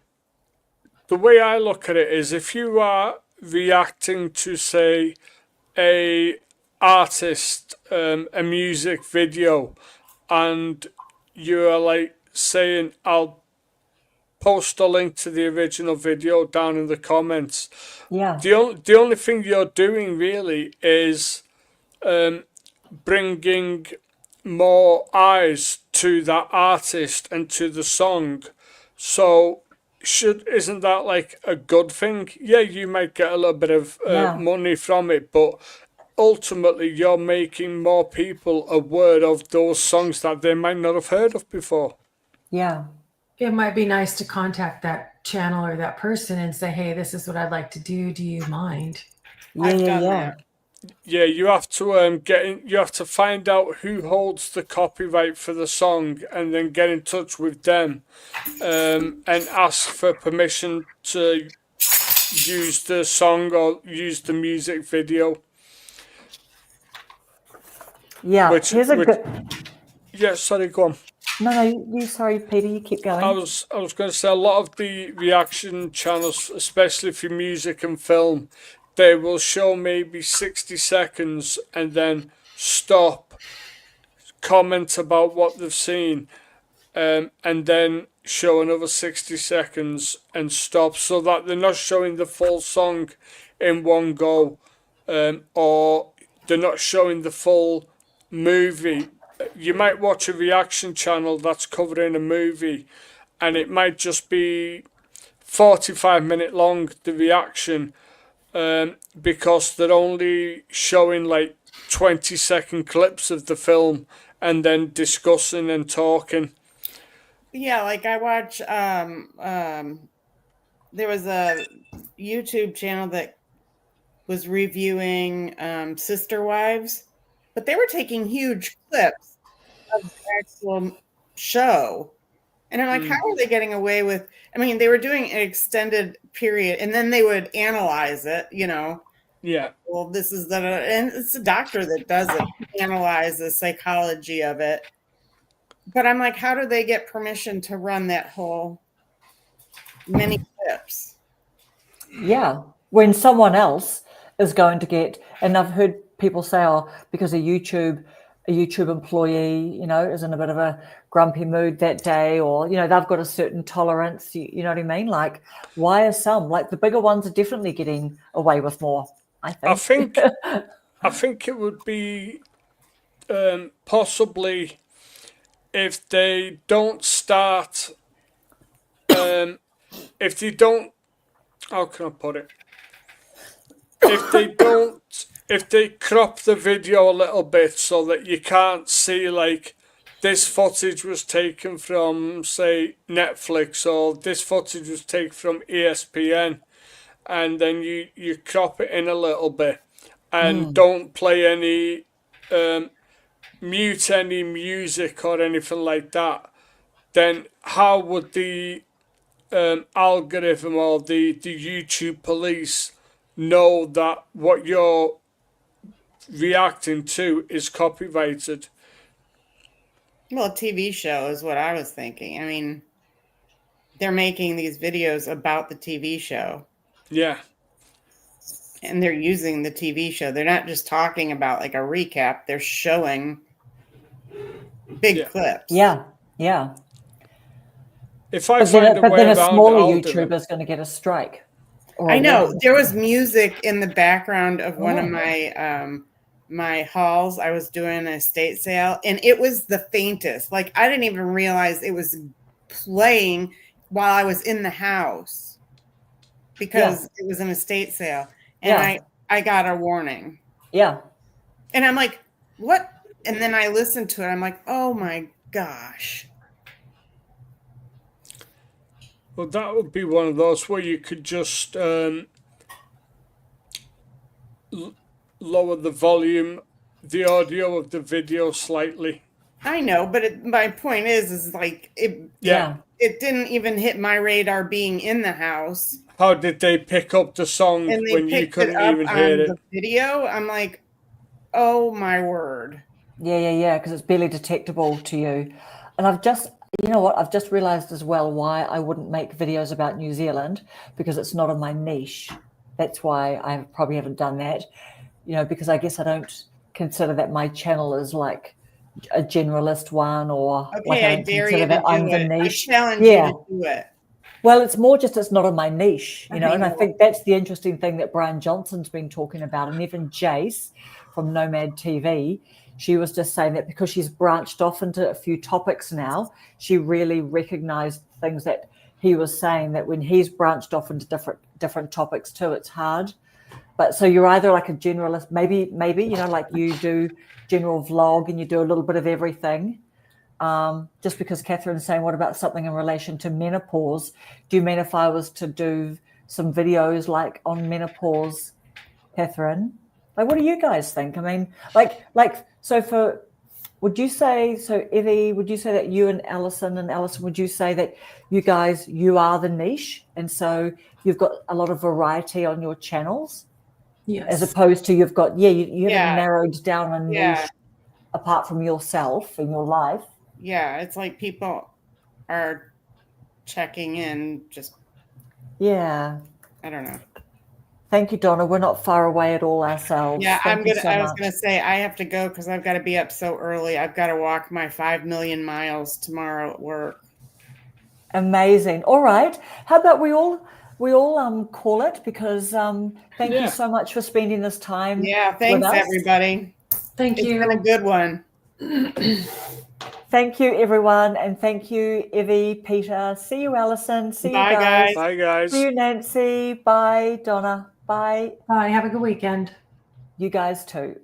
way I look at it is if you are reacting to, say, a artist, a music video, and you're like saying, I'll post a link to the original video down in the comments. Yeah. The only thing you're doing really is bringing more eyes to that artist and to the song. So isn't that like a good thing? Yeah, you might get a little bit of money from it, but ultimately you're making more people aware of those songs that they might not have heard of before. Yeah. It might be nice to contact that channel or that person and say, hey, this is what I'd like to do. Do you mind? I've done that. Yeah, you have to you have to find out who holds the copyright for the song and then get in touch with them and ask for permission to use the song or use the music video. Yeah. Yeah, sorry, go on. No, you sorry, Peter, you keep going. I was going to say a lot of the reaction channels, especially for music and film, they will show maybe 60 seconds and then stop, comment about what they've seen, and then show another 60 seconds and stop, so that they're not showing the full song in one go, or they're not showing the full movie. You might watch a reaction channel that's covering a movie and it might just be 45-minute long, the reaction, because they're only showing like 20-second clips of the film and then discussing and talking. Yeah, like I watch there was a YouTube channel that was reviewing Sister Wives, but they were taking huge clips of the actual show. And I'm like, how are they getting away with, I mean, they were doing an extended period and then they would analyze it, Yeah. Well, this is and it's a doctor that does it, analyze the psychology of it. But I'm like, how do they get permission to run that whole many clips? Yeah. When someone else is going to get, and I've heard people say, because a YouTube employee, is in a bit of a grumpy mood that day, or, they've got a certain tolerance, you know what I mean? Like, why are some, like the bigger ones are definitely getting away with more, I think. I think it would be possibly if they don't start, if they don't, how can I put it? If they crop the video a little bit so that you can't see, like, this footage was taken from, say, Netflix, or this footage was taken from ESPN, and then you crop it in a little bit and don't play any, mute any music or anything like that, then how would the algorithm or the YouTube police know that what you're reacting to is copyrighted? Well, a TV show is what I was thinking. I mean, they're making these videos about the TV show. Yeah. And they're using the TV show. They're not just talking about like a recap. They're showing big clips. Yeah. If I find a way then a around, smaller I'll YouTuber is going to get a strike. I know there was music in the background of one of my my hauls. I was doing an estate sale, and it was the faintest. Like, I didn't even realize it was playing while I was in the house because it was an estate sale. And I got a warning. Yeah. And I'm like, what? And then I listened to it. I'm like, oh my gosh. Well, that would be one of those where you could just lower the volume, the audio of the video slightly. I know, but my point is like it. Yeah. It didn't even hit my radar being in the house. How did they pick up the song And they when you picked it couldn't up even on hear the it? video. I'm like, oh my word. Yeah, because it's barely detectable to you. And I've just realized as well why I wouldn't make videos about New Zealand, because it's not in my niche. That's why I probably haven't done that, because I guess I don't consider that my channel is like a generalist one, or Okay, I don't dare consider you to that I'm do the it. niche. I challenge you to do it. Well, it's more just it's not in my niche, I and know. I think that's the interesting thing that Brian Johnson's been talking about, and even Jace from Nomad TV, she was just saying that because she's branched off into a few topics now, she really recognized things that he was saying, that when he's branched off into different topics too, it's hard. But so you're either like a generalist, maybe like you do general vlog and you do a little bit of everything. Just because Catherine's saying, what about something in relation to menopause? Do you mean if I was to do some videos like on menopause, Catherine? Like, what do you guys think? I mean, would you say, Evie, would you say that you and Allison, would you say that you are the niche? And so you've got a lot of variety on your channels? Yes. As opposed to you haven't narrowed down a niche Yeah. apart from yourself in your life. Yeah, it's like people are checking in just. Yeah. I don't know. Thank you, Donna. We're not far away at all ourselves. Yeah, I was gonna say I have to go because I've got to be up so early. I've got to walk my 5 million miles tomorrow at work. Amazing. All right. How about we all call it, because thank you so much for spending this time. Yeah, thanks with us. everybody. Thank you. It's been a good one. Thank you, everyone, and thank you, Evie, Peter. See you, Allison. See Bye, you guys. Bye, guys. See you, Nancy. Bye, Donna. Bye. Bye. Have a good weekend. You guys too.